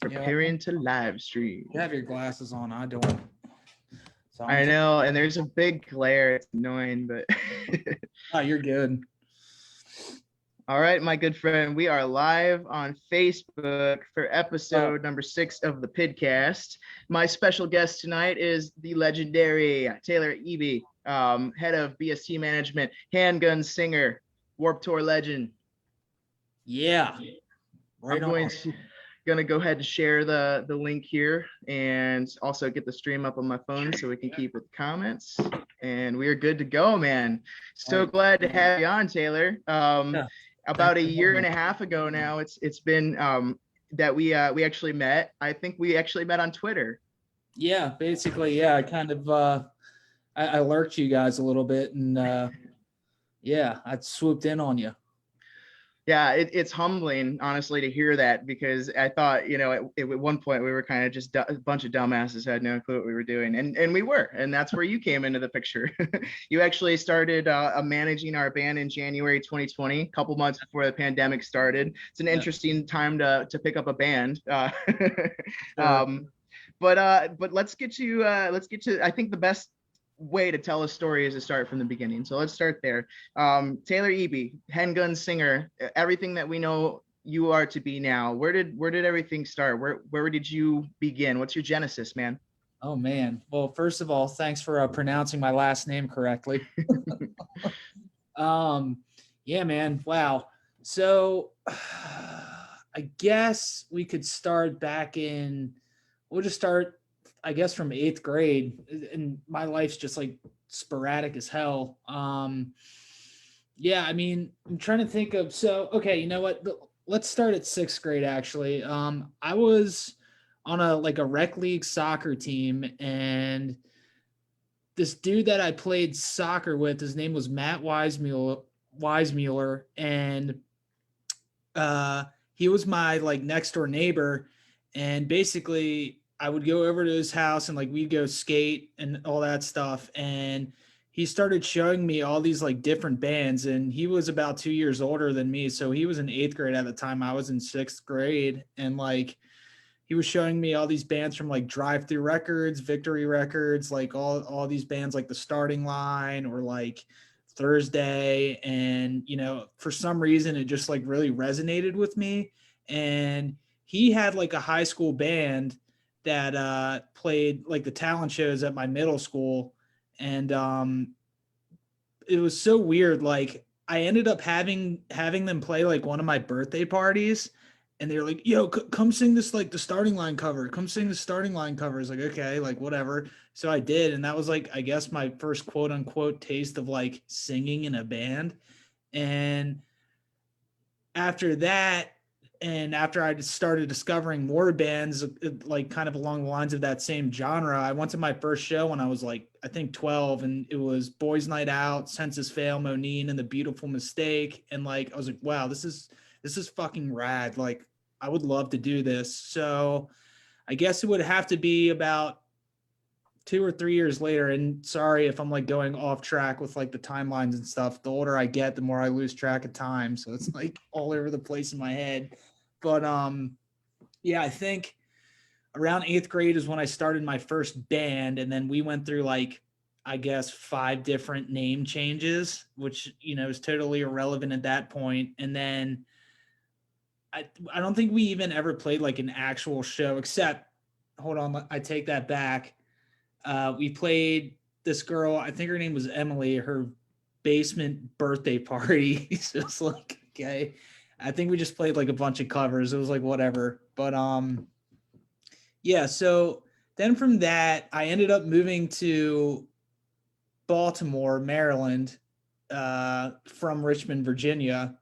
preparing to live stream. You have your glasses on. I don't. So I know, and there's a big glare. It's annoying, but oh, you're good. All right, my good friend, we are live on Facebook for episode number 6 of the PIDCAST. My special guest tonight is the legendary Taylor Eby, head of BST management, handgun singer, Warped Tour legend. Yeah. Right I'm going to go ahead and share the link here and also get the stream up on my phone so we can keep with comments. And we are good to go, man. So glad to have you on, Taylor. About a year and a half ago now, it's been that we actually met. I think we actually met on Twitter. Yeah, basically, yeah. I kind of I lurked you guys a little bit, and yeah, I swooped in on you. Yeah, it's humbling, honestly, to hear that, because I thought, you know, at one point we were kind of just a bunch of dumbasses who had no clue what we were doing, and we were, and that's where you came into the picture. You actually started managing our band in January 2020, a couple months before the pandemic started. It's an interesting time to pick up a band. Sure. But let's get to I think the best way to tell a story is to start from the beginning. So let's start there. Taylor Eby, handgun singer, everything that we know you are to be now. Where did everything start? Where did you begin? What's your genesis, man? Oh man. Well, first of all, thanks for pronouncing my last name correctly. Yeah, man. Wow. So I guess we could start back in, we'll just start, I guess, from 8th grade, and my life's just like sporadic as hell. Yeah, I mean, I'm trying to think of, so, okay, you know what? Let's start at 6th grade, actually. I was on a rec league soccer team, and this dude that I played soccer with, his name was Matt Weismuller, and he was my next door neighbor, and basically I would go over to his house and we'd go skate and all that stuff. And he started showing me all these different bands, and he was about 2 years older than me. So he was in 8th grade at the time. I was in 6th grade, and he was showing me all these bands from Drive Through Records, Victory Records, all these bands like The Starting Line or Thursday. And, you know, for some reason it just really resonated with me. And he had a high school band that played the talent shows at my middle school. And it was so weird. I ended up having them play one of my birthday parties, and they were like, yo, come sing this The Starting Line cover. Come sing the Starting Line cover. It's okay, whatever. So I did, and that was I guess my first quote unquote taste of singing in a band. And after that, and after I started discovering more bands kind of along the lines of that same genre, I went to my first show when I was I think 12, and it was Boys Night Out, Census Fail, Monine, and The Beautiful Mistake. And I was like, wow, this is fucking rad. I would love to do this. So I guess it would have to be about 2 or 3 years later. And sorry if I'm going off track with the timelines and stuff. The older I get, the more I lose track of time. So it's all over the place in my head. But yeah, I think around 8th grade is when I started my first band. And then we went through I guess 5 different name changes, which, you know, is totally irrelevant at that point. And then I don't think we even ever played an actual show, except, hold on, I take that back. We played this girl, I think her name was Emily, her basement birthday party. So it's okay. I think we just played a bunch of covers. It was whatever. But yeah, so then from that, I ended up moving to Baltimore, Maryland, from Richmond, Virginia.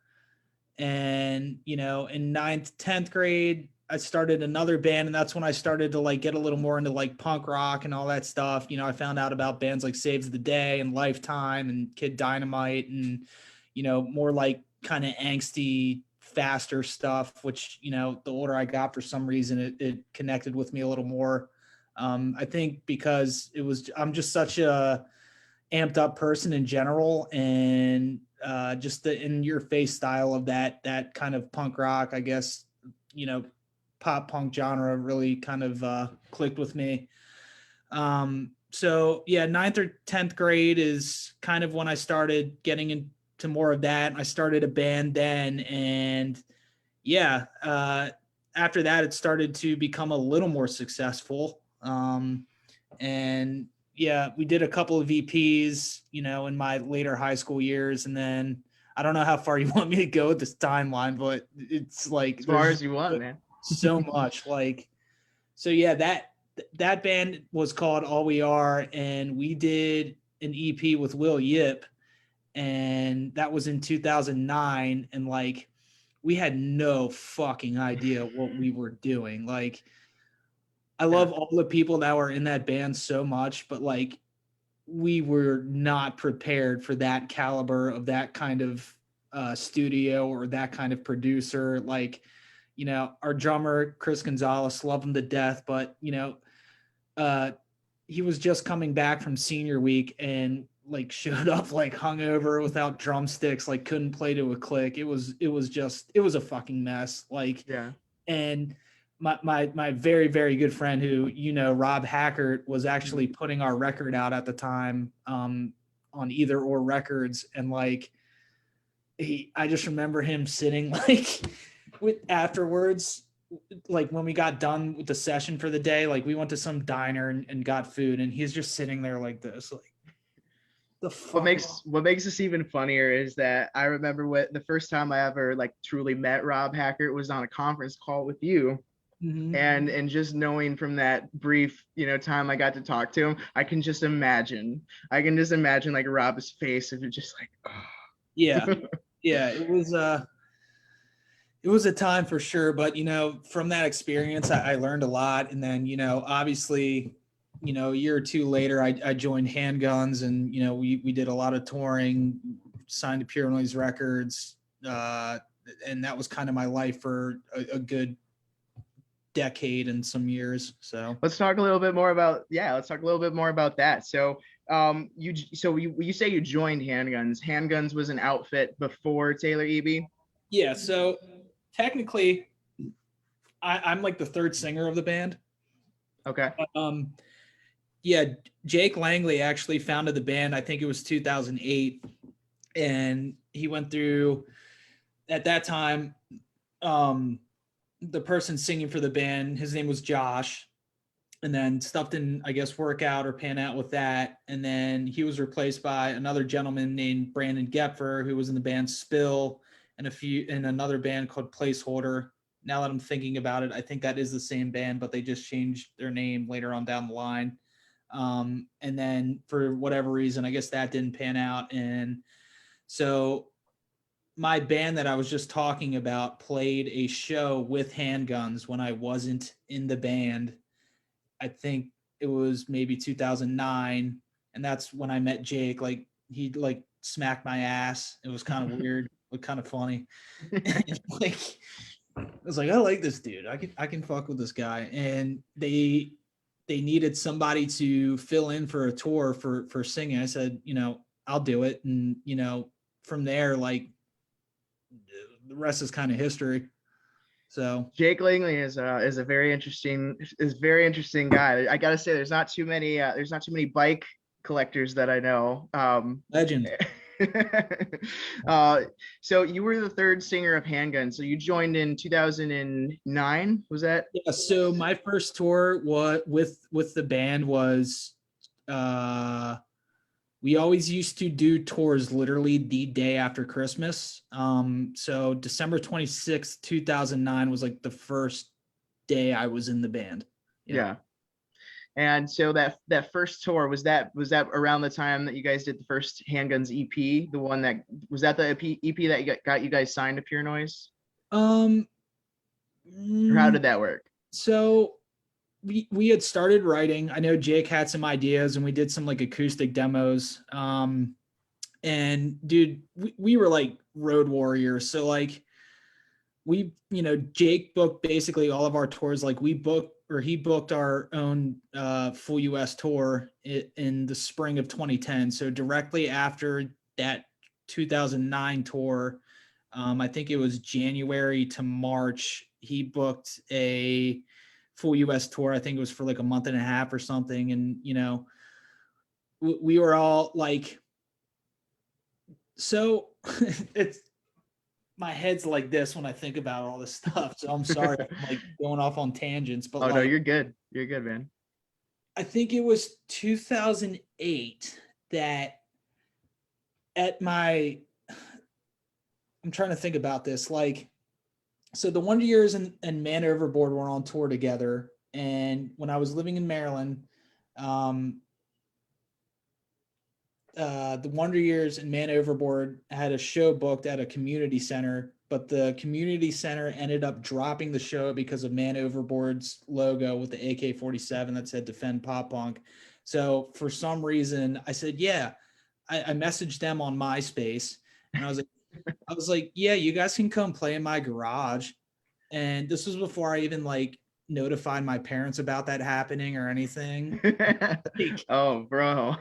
And, you know, in 9th, 10th grade, I started another band, and that's when I started to get a little more into punk rock and all that stuff. You know, I found out about bands like Saves the Day and Lifetime and Kid Dynamite, and, you know, more kind of angsty, faster stuff, which, you know, the older I got, for some reason, it connected with me a little more. I think because I'm just such a amped up person in general, and just the in your face style of that kind of punk rock, I guess, you know, pop punk genre really kind of clicked with me. So yeah, ninth or 10th grade is kind of when I started getting into more of that. I started a band then, and yeah, after that, it started to become a little more successful. And yeah, we did a couple of EPs, in my later high school years. And then I don't know how far you want me to go with this timeline, but it's like As far there's as you want, man. so much. So yeah, that band was called All We Are, and we did an EP with Will Yip, and that was in 2009. And we had no fucking idea what we were doing. I love all the people that were in that band so much, but we were not prepared for that caliber of that kind of studio or that kind of producer. Our drummer, Chris Gonzalez, love him to death, but he was just coming back from senior week and showed up hungover without drumsticks, couldn't play to a click. It was a fucking mess. Yeah. And my very, very good friend who, Rob Hackert, was actually putting our record out at the time on Either Or Records. And I just remember him sitting with afterwards, when we got done with the session for the day, we went to some diner and got food, and he's just sitting there like this, the fuck. What makes this even funnier is that I remember the first time I ever truly met Rob Hackert was on a conference call with you. Mm-hmm. And just knowing from that brief time I got to talk to him, I can just imagine Rob's face of just oh. Yeah it was a time for sure. But from that experience, I learned a lot. And then obviously a year or two later, I joined Handguns, and we did a lot of touring, signed to Pure Noise Records, and that was kind of my life for a good decade and some years. So let's talk a little bit more about that. So you say you joined Handguns was an outfit before Taylor Eby? Yeah, so technically I'm the third singer of the band. Okay. Yeah, Jake Langley actually founded the band, I think it was 2008, and he went through, at that time, the person singing for the band, his name was Josh, and then stuff didn't, I guess, work out or pan out with that. And then he was replaced by another gentleman named Brandon Gepfer, who was in the band Spill and another band called Placeholder. Now that I'm thinking about it, I think that is the same band, but they just changed their name later on down the line. And then for whatever reason, I guess that didn't pan out. And so my band that I was just talking about played a show with Handguns when I wasn't in the band. I think it was maybe 2009. And that's when I met Jake. He smacked my ass. It was kind of weird, but kind of funny. I was I like this dude. I can fuck with this guy. And they needed somebody to fill in for a tour for singing. I said, I'll do it. And, from there, the rest is kind of history. So Jake Langley is a very interesting guy. I gotta say, there's not too many bike collectors that I know. Legend. So you were the third singer of Handgun. So you joined in 2009. Was that? Yeah. So my first tour with the band was, we always used to do tours literally the day after Christmas. So December 26th, 2009 was the first day I was in the band. Yeah. And so that first tour, was that around the time that you guys did the first Handguns EP? The one that was that the EP that got you guys signed to Pure Noise? Or how did that work? So we had started writing. I know Jake had some ideas, and we did some acoustic demos. And dude, we were road warriors. So Jake booked basically all of our tours. He booked our own full US tour in the spring of 2010. So directly after that 2009 tour, I think it was January to March, he booked a full US tour. I think it was for like a month and a half or something. And, you know, we were all like, so it's, my head's like this when I think about all this stuff. So I'm sorry if I'm like going off on tangents, but Oh no, like, you're good. You're good, man. I think it was 2008 that at my, I'm trying to think about this. Like, so the Wonder Years and Man Overboard were on tour together. And when I was living in Maryland, um, the Wonder Years and Man Overboard had a show booked at a community center, but the community center ended up dropping the show because of Man Overboard's logo with the AK-47 that said "Defend Pop Punk." So for some reason, I said, "Yeah." I messaged them on MySpace, and I was like, "Yeah, you guys can come play in my garage." And this was before I even like notified my parents about that happening or anything. Like, Oh, bro.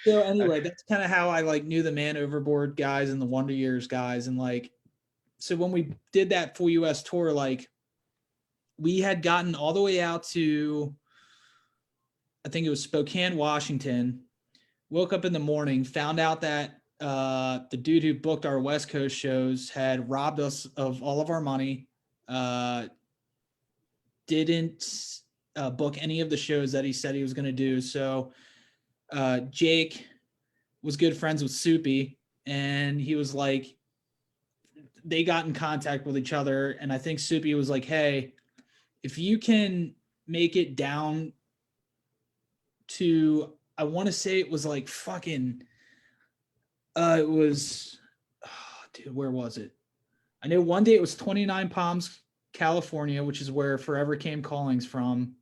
so anyway, that's kind of how I like knew the Man Overboard guys and the Wonder Years guys. And like, so when we did that full US tour, like we had gotten all the way out to, I think it was Spokane, Washington, woke up in the morning, found out that the dude who booked our West Coast shows had robbed us of all of our money, didn't book any of the shows that he said he was going to do. So Jake was good friends with Soupy, and he was like, they got in contact with each other, and I think Soupy was like, "Hey, if you can make it down to, I want to say it was like fucking, it was, oh, dude, where was it? I know one day it was 29 Palms, California, which is where Forever Came Calling's from.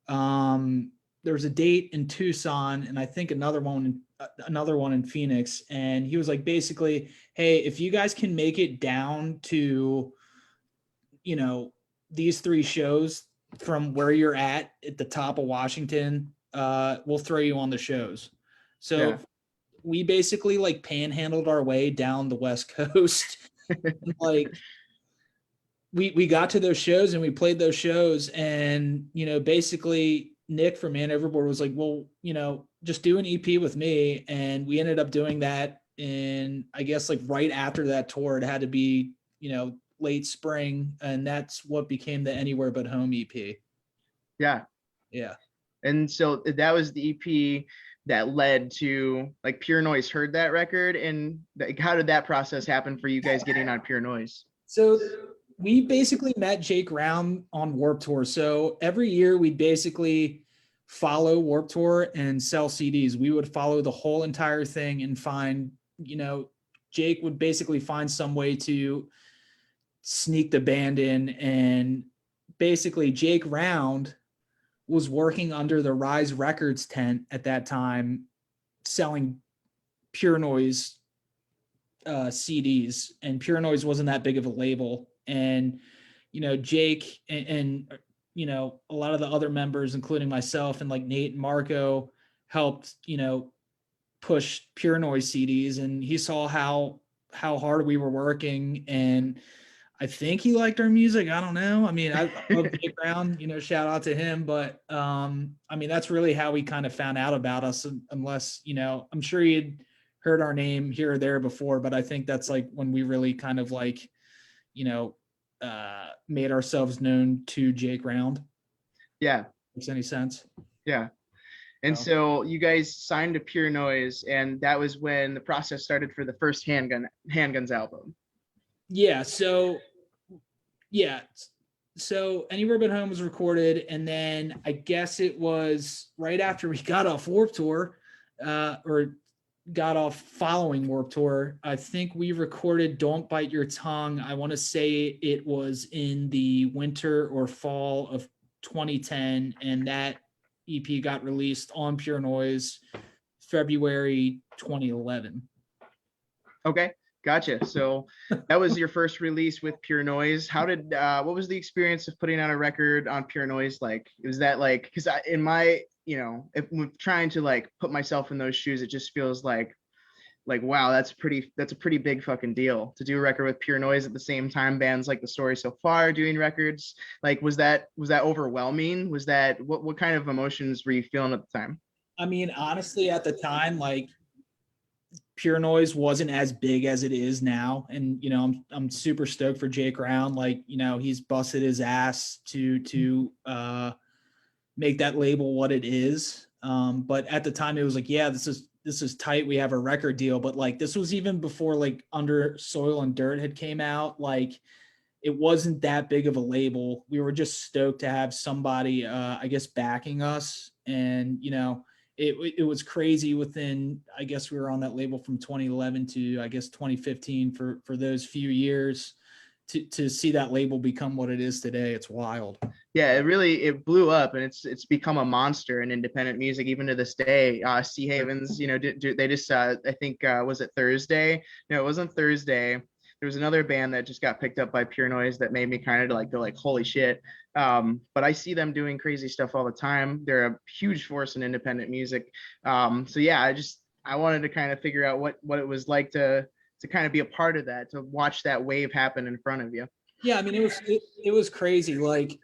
There was a date in Tucson, and I think another one in Phoenix. And he was like, basically, hey, if you guys can make it down to, you know, these three shows from where you're at the top of Washington, we'll throw you on the shows. So Yeah. we basically like panhandled our way down the West Coast. And like we got to those shows and we played those shows, and you know, basically Nick from Man Overboard was like, well, you know, just do an EP with me. And we ended up doing that in, I guess, like right after that tour. It had to be, you know, late spring, and that's what became the Anywhere But Home EP. Yeah. Yeah. And so that was the EP that led to like Pure Noise heard that record. And like, how did that process happen for you guys getting on Pure Noise? So we basically met Jake Round on Warped Tour. So every year we basically follow Warped Tour and sell CDs. We would follow the whole entire thing and find, you know, Jake would basically find some way to sneak the band in. And basically Jake Round was working under the Rise Records tent at that time, selling Pure Noise CDs, and Pure Noise wasn't that big of a label. And you know, Jake and you know, a lot of the other members, including myself and like Nate and Marco, helped, you know, push Pure Noise CDs, and he saw how hard we were working, and I think he liked our music. I don't know. I mean, I love Jake Brown, you know, shout out to him. But I mean, that's really how he kind of found out about us, unless, you know, I'm sure he'd heard our name here or there before, but I think that's like when we really kind of like, you know, made ourselves known to Jake Round. Yeah. Makes any sense? Yeah. And So, so you guys signed to Pure Noise, and that was when the process started for the first Handguns album. yeah. So, yeah. So Anywhere But Home was recorded, and then I guess it was right after we got off Warped Tour, or got off following Warped Tour. I think we recorded Don't Bite Your Tongue. I want to say it was in the winter or fall of 2010, and that EP got released on Pure Noise February 2011. Okay. Gotcha. So that was your first release with Pure Noise. How did what was the experience of putting out a record on Pure Noise like? Was that like, because in my, you know, if I'm trying to like put myself in those shoes, it just feels like like, wow, that's a pretty big fucking deal to do a record with Pure Noise at the same time. Bands like The Story So Far doing records. Like, was that overwhelming? Was that what kind of emotions were you feeling at the time? I mean, honestly, at the time, like Pure Noise wasn't as big as it is now, and I'm super stoked for Jake Round. Like, he's busted his ass to make that label what it is. But at the time, it was like, yeah, this is tight. We have a record deal, but like this was even before like Under Soil and Dirt had came out. Like it wasn't that big of a label. We were just stoked to have somebody, I guess, backing us. And, it was crazy within, I guess we were on that label from 2011 to, I guess, 2015 for those few years to see that label become what it is today. It's wild. Yeah, it blew up, and it's become a monster in independent music even to this day. C Havens, they just I think was it Thursday? No, it wasn't Thursday. There was another band that just got picked up by Pure Noise that made me kind of like go like, holy shit. But I see them doing crazy stuff all the time. They're a huge force in independent music. So yeah, I wanted to kind of figure out what it was like to kind of be a part of that, to watch that wave happen in front of you. Yeah, I mean, it was crazy. Like,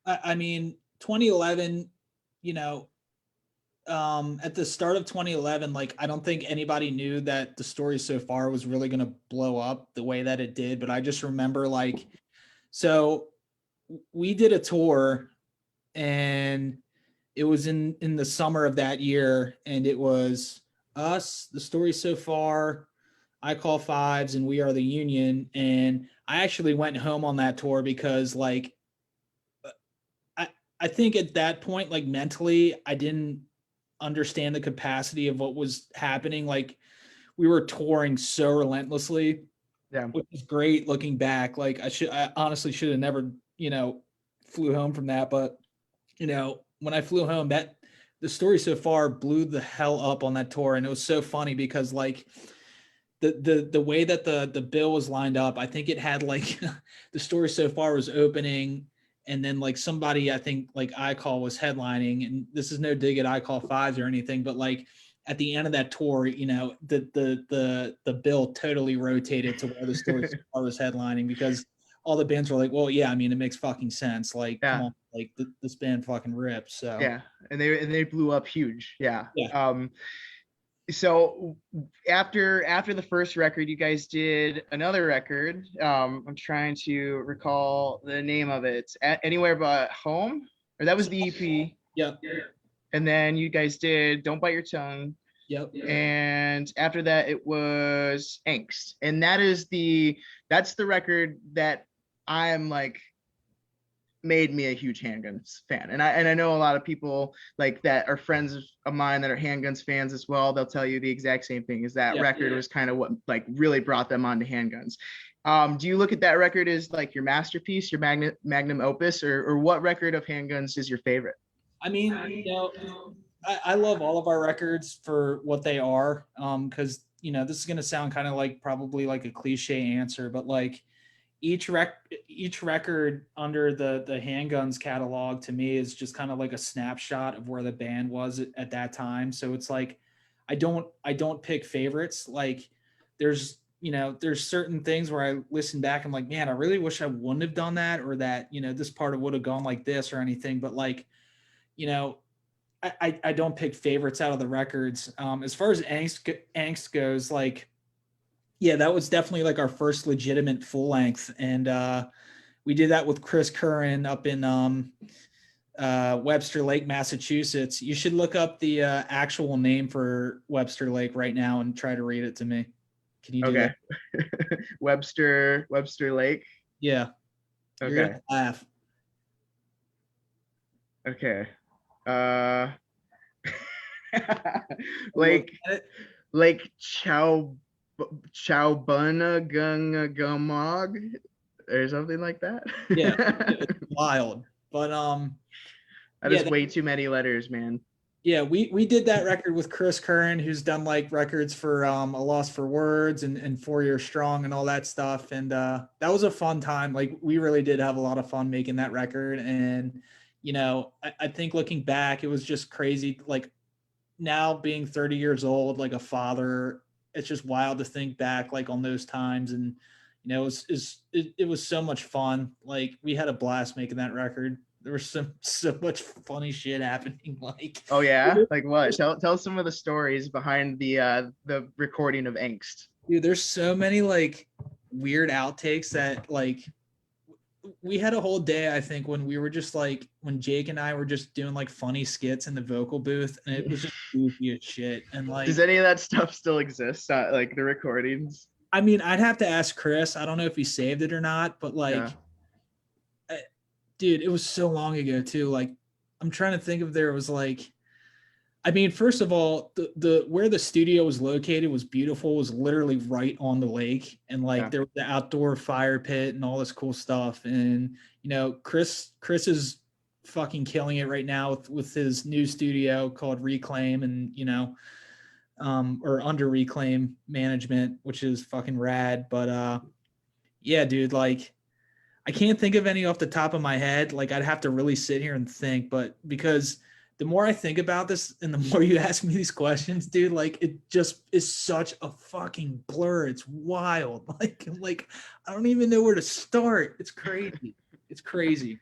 I mean, 2011, at the start of 2011, like I don't think anybody knew that The Story So Far was really going to blow up the way that it did. But I just remember like, so we did a tour, and it was in the summer of that year, and it was us, The Story So Far, I Call Fives, and We Are the Union. And I actually went home on that tour because like I I think at that point, like mentally, I didn't understand the capacity of what was happening. Like we were touring so relentlessly, Yeah. which is great looking back. Like I honestly should have never, flew home from that. But, when I flew home, that The Story So Far blew the hell up on that tour. And it was so funny because like the way that the bill was lined up, I think it had like The Story So Far was opening, and then like somebody, I think like I Call was headlining. And this is no dig at I Call Fives or anything, but like at the end of that tour, the bill totally rotated to where The Story So Far was headlining, because all the bands were like, well, yeah, I mean, it makes fucking sense. Like, come Yeah. on, like this band fucking rips. So Yeah, and they blew up huge. Yeah. yeah, So after the first record, you guys did another record. I'm trying to recall the name of it. Anywhere But Home, or that was so, the EP. yep, And then you guys did Don't Bite Your Tongue. yep. And after that, it was Angst. And that's the record that I'm like made me a huge Handguns fan. And I know a lot of people like that are friends of mine that are Handguns fans as well. They'll tell you the exact same thing, is that record was kind of what like really brought them onto Handguns. Do you look at that record as like your masterpiece, your magnum opus, or what record of Handguns is your favorite? I mean, I love all of our records for what they are. Because this is gonna sound kind of like probably like a cliche answer, but like each record under the Handguns catalog to me is just kind of like a snapshot of where the band was at that time. So it's like I don't pick favorites. Like there's certain things where I listen back, I'm like, man, I really wish I wouldn't have done that, or that this part would have gone like this or anything. But like, you know I don't pick favorites out of the records. As far as angst goes, like, yeah, that was definitely like our first legitimate full length. And we did that with Chris Curran up in Webster Lake, Massachusetts. You should look up the actual name for Webster Lake right now and try to read it to me. Can you do Okay. that? Webster Lake. Yeah. You're Okay. gonna laugh. Okay. Uh like like Chowbunnagungamog or something like that. Yeah, it's wild. But That yeah, is way too many letters, man. yeah, we did that record with Chris Curran, who's done like records for A Loss for Words and 4 Year Strong and all that stuff. And that was a fun time. Like we really did have a lot of fun making that record. And I think looking back, it was just crazy. Like now being 30 years old, like a father, it's just wild to think back like on those times. And it was so much fun. Like we had a blast making that record. There was so much funny shit happening. Like, Oh yeah, like what? Tell some of the stories behind the recording of Angst. dude, there's so many like weird outtakes that like we had a whole day, I think, when we were just like when Jake and I were just doing like funny skits in the vocal booth, and it was just goofy as shit. And Does like, any of that stuff still exist? Like the recordings? I mean, I'd have to ask Chris. I don't know if he saved it or not, but like, Yeah. dude, it was so long ago too. Like, I'm trying to think if there was like, I mean, first of all, the where the studio was located was beautiful. It was literally right on the lake, and like Yeah. there was the outdoor fire pit and all this cool stuff. And Chris is fucking killing it right now with his new studio called Reclaim, and or under Reclaim management, which is fucking rad. But yeah, dude, like I can't think of any off the top of my head. Like I'd have to really sit here and think, but because the more I think about this and the more you ask me these questions, dude, like it just is such a fucking blur. It's wild. Like I don't even know where to start. It's crazy. It's crazy.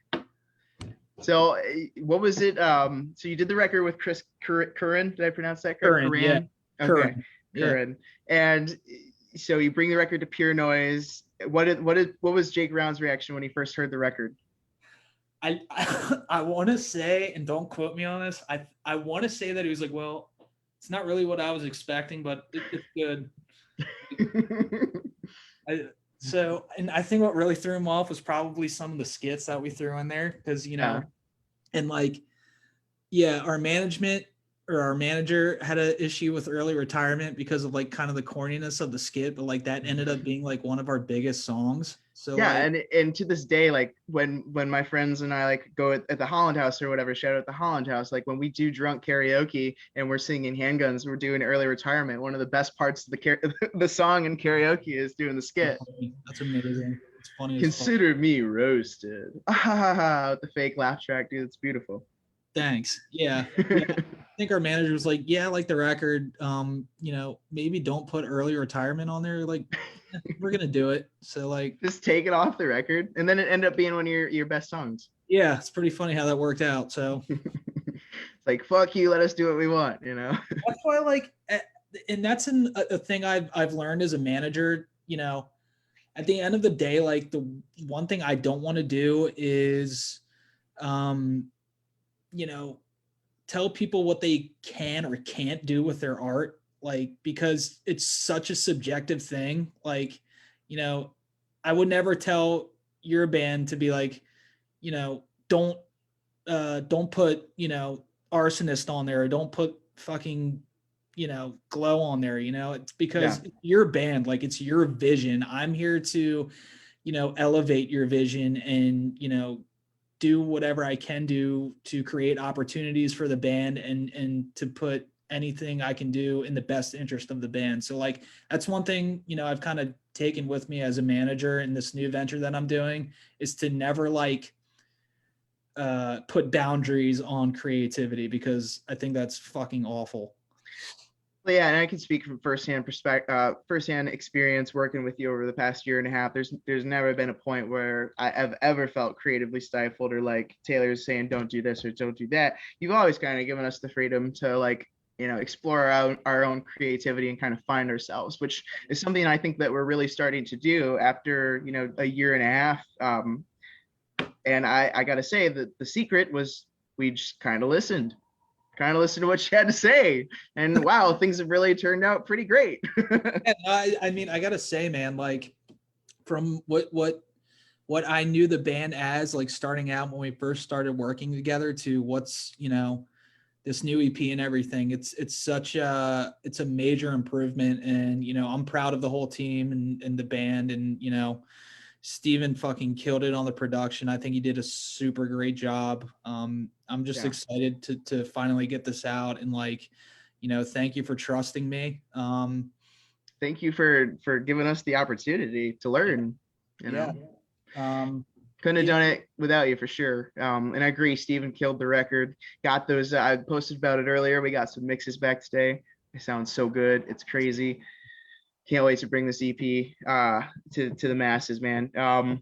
So what was it? So you did the record with Chris Curran. Did I pronounce that correct? Curran, yeah. Okay. Curran. Curran. Yeah. And so you bring the record to Pure Noise. What was Jake Brown's reaction when he first heard the record? I want to say, and don't quote me on this, I want to say that he was like, well, it's not really what I was expecting, but it's good. And I think what really threw him off was probably some of the skits that we threw in there, because and like, yeah, our management or our manager had an issue with early retirement because of like kind of the corniness of the skit, but like that ended up being like one of our biggest songs. So yeah, like, and to this day, like when my friends and I like go at the Holland House or whatever, shout out the Holland House, like when we do drunk karaoke and we're singing Handguns, we're doing early retirement. One of the best parts of the song in karaoke is doing the skit. that's amazing. It's funny. Consider me roasted. With the fake laugh track, dude. It's beautiful. Thanks. Yeah. I think our manager was like, yeah, I like the record. Maybe don't put early retirement on there. Like, we're gonna do it. So like, just take it off the record, and then it ended up being one of your best songs. Yeah, it's pretty funny how that worked out. So it's like, fuck you, let us do what we want. That's why, like, and that's a thing I've learned as a manager. At the end of the day, like the one thing I don't want to do is, tell people what they can or can't do with their art, like, because it's such a subjective thing. Like, I would never tell your band to be like, don't put, arsonist on there, or don't put fucking, glow on there. It's because it's your band, like it's your vision. I'm here to, elevate your vision and, do whatever I can do to create opportunities for the band and to put anything I can do in the best interest of the band. So like, that's one thing, I've kind of taken with me as a manager in this new venture that I'm doing, is to never like put boundaries on creativity, because I think that's fucking awful. Well, yeah, and I can speak from firsthand experience working with you over the past year and a half. There's never been a point where I've ever felt creatively stifled, or like Taylor's saying, don't do this or don't do that. You've always kind of given us the freedom to like, explore our own creativity and kind of find ourselves, which is something I think that we're really starting to do after, a year and a half. And I got to say that the secret was we just kind of listened to what she had to say, and wow, things have really turned out pretty great. I mean, I gotta say, man, like from what I knew the band as, like starting out when we first started working together, to what's this new EP and everything, it's a major improvement. And I'm proud of the whole team and the band. And Steven fucking killed it on the production. I think he did a super great job. I'm just excited to finally get this out, and like, thank you for trusting me. Thank you for giving us the opportunity to learn. Couldn't have done it without you for sure. And I agree, Steven killed the record. Got those, I posted about it earlier. We got some mixes back today. It sounds so good. It's crazy. can't wait to bring this EP to the masses, man.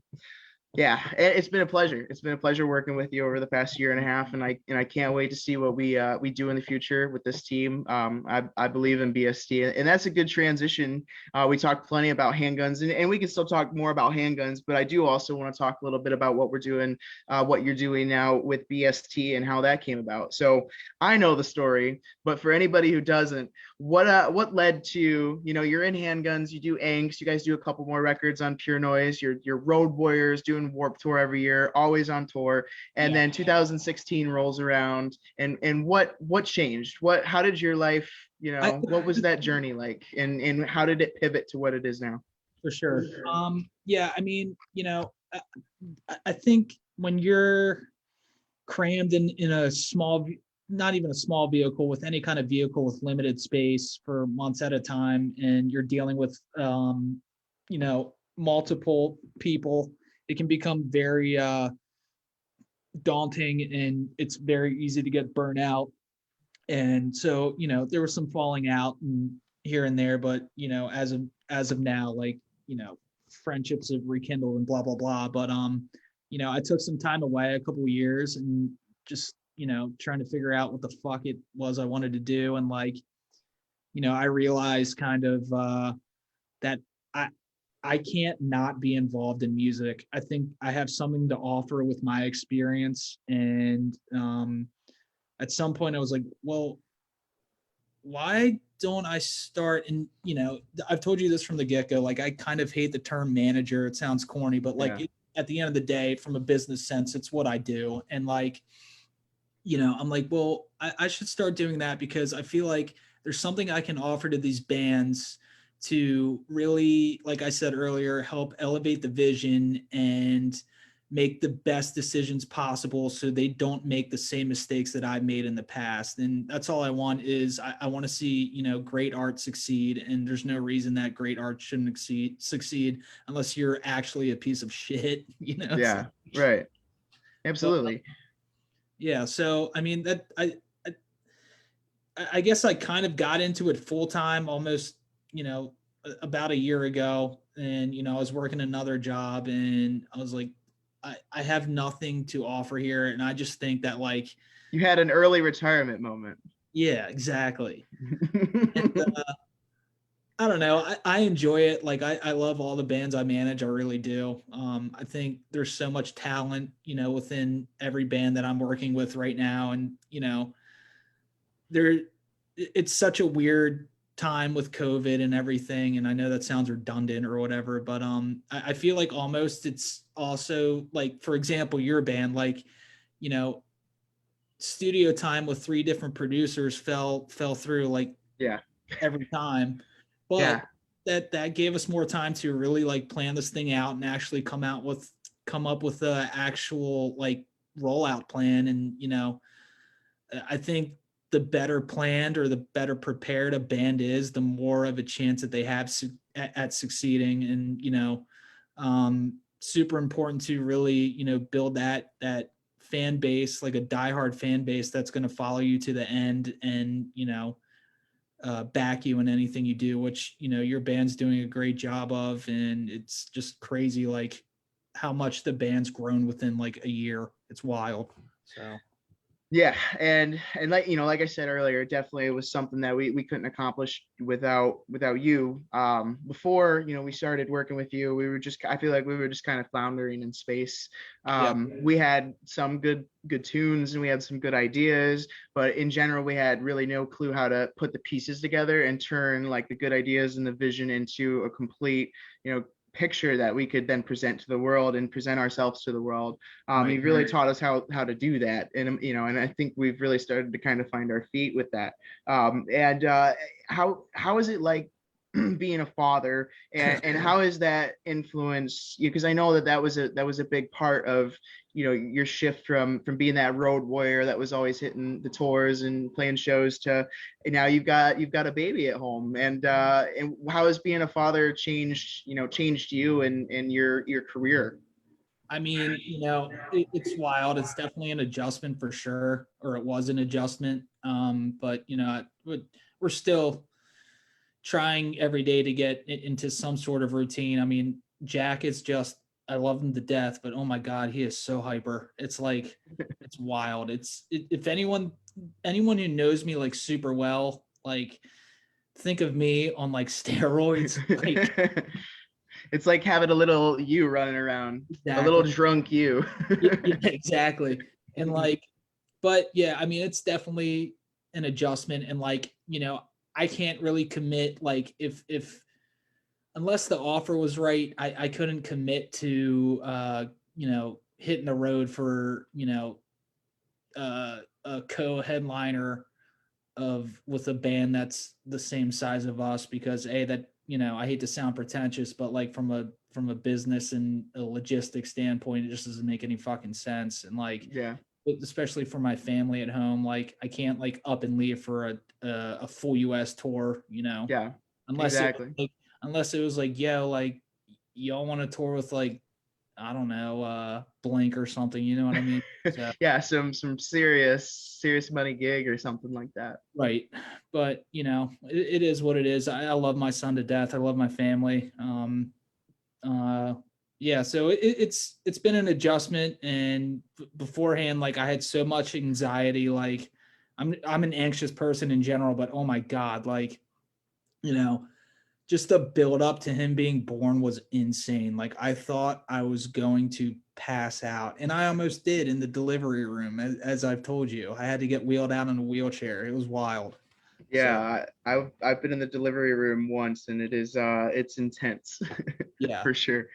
Yeah, it's been a pleasure. It's been a pleasure working with you over the past year and a half, and I can't wait to see what we do in the future with this team. I believe in BST, and that's a good transition. We talked plenty about handguns, and we can still talk more about handguns, but I do also want to talk a little bit about what we're doing, what you're doing now with BST and how that came about. So I know the story, but for anybody who doesn't, what led to, you're in handguns, you do angst, you guys do a couple more records on Pure Noise, you're Road Warriors doing Warped Tour every year, always on tour, and Yeah. then 2016 rolls around, and what changed? How did your life, I what was that journey like, and how did it pivot to what it is now? For sure. Yeah, I mean, I think when you're crammed in a small, not even a small vehicle, with any kind of vehicle with limited space for months at a time, and you're dealing with multiple people, it can become very daunting, and it's very easy to get burnt out. And so, there was some falling out and here and there, but as of now, like, friendships have rekindled and blah blah blah. But I took some time away, a couple of years, and just trying to figure out what the fuck it was I wanted to do. And like, I realized kind of that I I can't not be involved in music. I think I have something to offer with my experience. And at some point I was like, well, why don't I start? And I've told you this from the get-go, like, I kind of hate the term manager. It sounds corny, but like, Yeah. at the end of the day, from a business sense, it's what I do. And like, I'm like, well, I should start doing that, because I feel like there's something I can offer to these bands to really, like I said earlier, help elevate the vision and make the best decisions possible, so they don't make the same mistakes that I made in the past. And that's all I want. Is I want to see, great art succeed. And there's no reason that great art shouldn't succeed unless you're actually a piece of shit, Yeah, So, right. but Absolutely. yeah, so I mean, that I guess I kind of got into it full time almost, about a year ago. And, I was working another job, and I was like, I have nothing to offer here. And I just think that, like, You had an early retirement moment. yeah, exactly. And I don't know. I enjoy it. Like, I love all the bands I manage. I really do. I think there's so much talent, within every band that I'm working with right now. And, there it's such a weird time with COVID and everything. And I know that sounds redundant or whatever, but I feel like almost it's also like, for example, your band, like, you know, studio time with three different producers fell through like Yeah. every time. But Yeah. that gave us more time to really like plan this thing out and actually come up with a actual like rollout plan. And I think the better planned or the better prepared a band is, the more of a chance that they have at succeeding. And super important to really build that fan base, like a diehard fan base that's going to follow you to the end. And back you in anything you do, which your band's doing a great job of. And it's just crazy, like, how much the band's grown within like a year. It's wild. So Yeah, and like I said earlier, definitely it was something that we couldn't accomplish without you. Before we started working with you, I feel like we were just kind of floundering in space. yeah. We had some good tunes and we had some good ideas, but in general we had really no clue how to put the pieces together and turn like the good ideas and the vision into a complete picture that we could then present to the world and present ourselves to the world. Right. You've really taught us how to do that, and I think we've really started to kind of find our feet with that. And how is it like being a father, and how is that influence you? Because I know that was a big part of your shift from being that road warrior that was always hitting the tours and playing shows to, and now you've got a baby at home. And how has being a father changed you and your career? I mean, it's wild. It's definitely an adjustment for sure, or it was an adjustment. But we're still, trying every day to get into some sort of routine. I mean, Jack is just, I love him to death, but oh my God, he is so hyper. It's like, it's wild. If anyone who knows me like super well, like think of me on like steroids, like It's like having a little you running around, a little exactly. drunk you. Yeah, exactly. And like, but yeah, I mean, it's definitely an adjustment. And like, I can't really commit. Like, if unless the offer was right, I couldn't commit to, hitting the road for, a co-headliner with a band that's the same size of us, because that, I hate to sound pretentious, but like from a business and a logistics standpoint, it just doesn't make any fucking sense. And like, Yeah, especially for my family at home, like I can't like up and leave for a full US tour, yeah, unless it was exactly. like, yo, like y'all want to tour with like, I don't know, Blink or something, you know what I mean? So Yeah, some serious money gig or something like that. right. But it is what it is. I love my son to death. I love my family. Uh yeah, so it's been an adjustment. And beforehand, like I had so much anxiety. Like I'm an anxious person in general, but oh my God, like, you know, just the build up to him being born was insane. Like I thought I was going to pass out, and I almost did in the delivery room. As I've told you, I had to get wheeled out in a wheelchair. It was wild. So Yeah, I've been in the delivery room once, and it's intense yeah, for sure.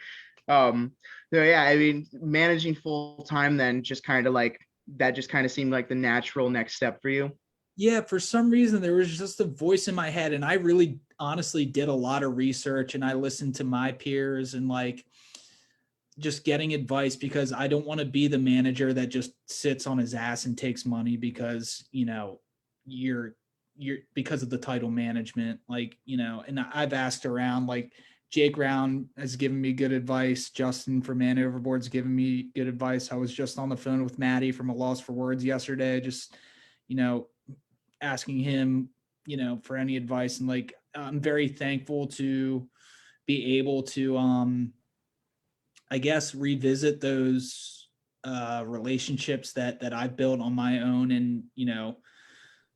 Um, so yeah, I mean, managing full time then just kind of like that just kind of seemed like the natural next step for you. yeah. For some reason, there was just a voice in my head, and I really honestly did a lot of research, and I listened to my peers and like just getting advice, because I don't want to be the manager that just sits on his ass and takes money because, you're because of the title management, like, and I've asked around, like Jake Round has given me good advice. Justin from Man Overboard's given me good advice. I was just on the phone with Maddie from A Loss for Words yesterday, just, you know, asking him, for any advice. And like, I'm very thankful to be able to, I guess, revisit those relationships that I've built on my own. And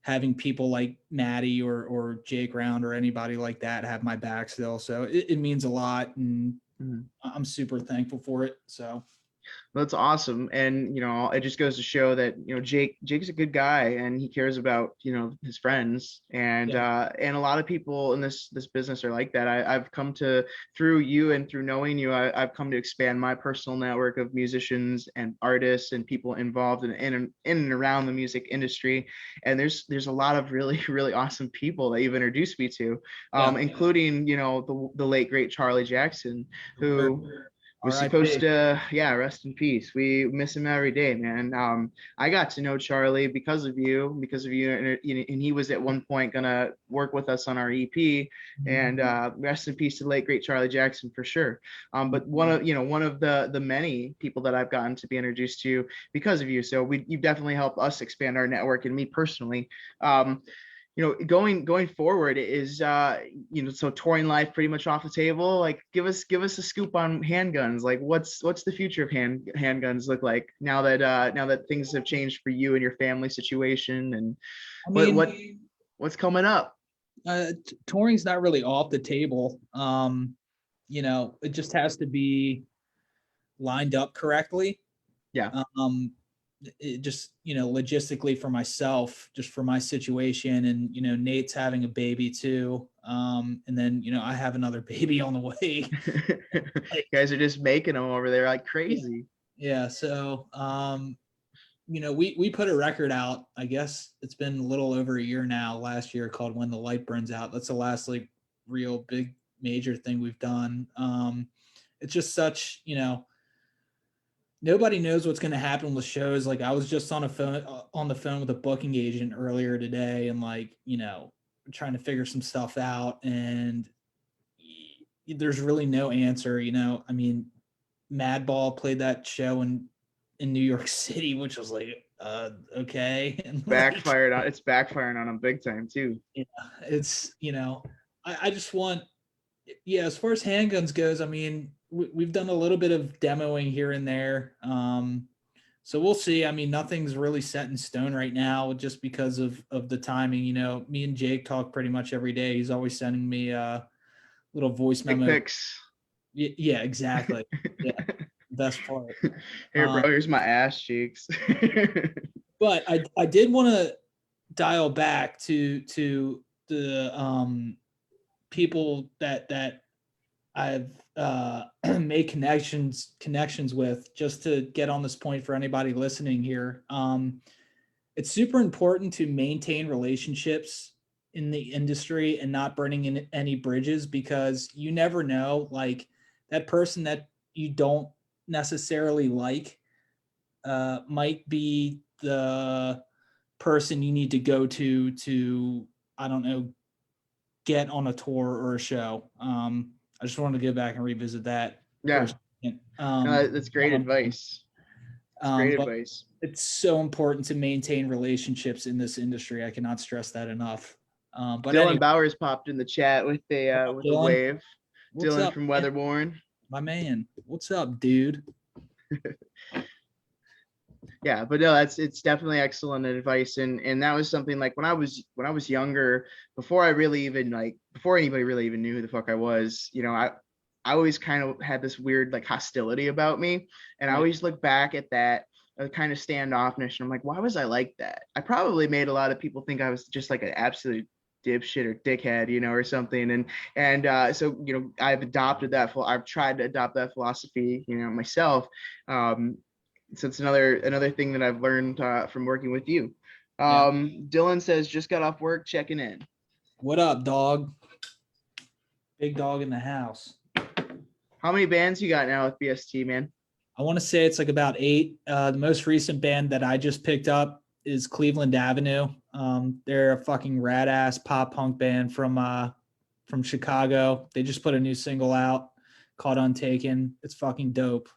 having people like Maddie or Jake Round or anybody like that have my back still. So it means a lot, and Mhm. I'm super thankful for it. So That's awesome. And, it just goes to show that, Jake's a good guy and he cares about, his friends. yeah, And a lot of people in this business are like that. I've come to, through you and through knowing you, I've come to expand my personal network of musicians and artists and people involved in and around the music industry. And there's a lot of really, really awesome people that you've introduced me to, yeah, including, the late, great Charlie Jackson, who was supposed RIP. to, yeah, rest in peace. We miss him every day, man. I got to know Charlie because of you, and he was at one point gonna work with us on our EP. And rest in peace to the late great Charlie Jackson for sure. But one of the many people that I've gotten to be introduced to because of you. So you definitely helped us expand our network, and me personally. Going forward is so touring life pretty much off the table. Like give us a scoop on handguns. Like what's the future of handguns look like now that things have changed for you and your family situation, and I what mean, what what's coming up? touring's not really off the table. It just has to be lined up correctly. Yeah. Um, it just, logistically for myself, just for my situation. And, Nate's having a baby too. And then, I have another baby on the way. You Like, guys are just making them over there like yeah. crazy. Yeah. So, we put a record out, I guess it's been a little over a year now, last year, called When the Light Burns Out. That's the last like real big major thing we've done. It's just such, nobody knows what's going to happen with shows. Like I was just on the phone with a booking agent earlier today, and like, trying to figure some stuff out, and there's really no answer. I mean, Madball played that show in New York City, which was like, okay. And like, Backfired on it's backfiring on them big time too. yeah, it's, I just want, yeah, as far as handguns goes, I mean, we've done a little bit of demoing here and there. So we'll see. I mean, nothing's really set in stone right now just because of the timing. You know, me and Jake talk pretty much every day. He's always sending me little voice Dick memos. pics. Yeah, exactly. Yeah, best part. Here, bro, Um, here's my ass cheeks. but I did want to dial back to the people that I've made connections with, just to get on this point for anybody listening here. It's super important to maintain relationships in the industry and not burning in any bridges, because you never know, like, that person that you don't necessarily like might be the person you need to go to, I don't know, get on a tour or a show. I just wanted to go back and revisit that for a Yeah, second. no, that's great advice. It's great But advice. it's so important to maintain relationships in this industry. I cannot stress that enough. But Dylan anyway, Bowers popped in the chat what up, with a Dylan? wave. What's Dylan up, from man? Weatherborn. My man. What's up, dude? Yeah, but no, it's definitely excellent advice, and that was something like when I was younger, before I really even like before anybody really even knew who the fuck I was, you know, I always kind of had this weird like hostility about me, and I Right. always look back at that kind of standoffness, and I'm like, why was I like that? I probably made a lot of people think I was just like an absolute dipshit or dickhead, you know, or something, and so you know, I've tried to adopt that philosophy, you know, myself. So it's another thing that I've learned from working with you. Yeah. Dylan says just got off work, checking in. What up, dog? Big dog in the house. How many bands you got now with BST, man? I want to say it's like about 8. The most recent band that I just picked up is Cleveland Avenue. They're a fucking rad ass pop punk band from Chicago. They just put a new single out called Untaken. It's fucking dope.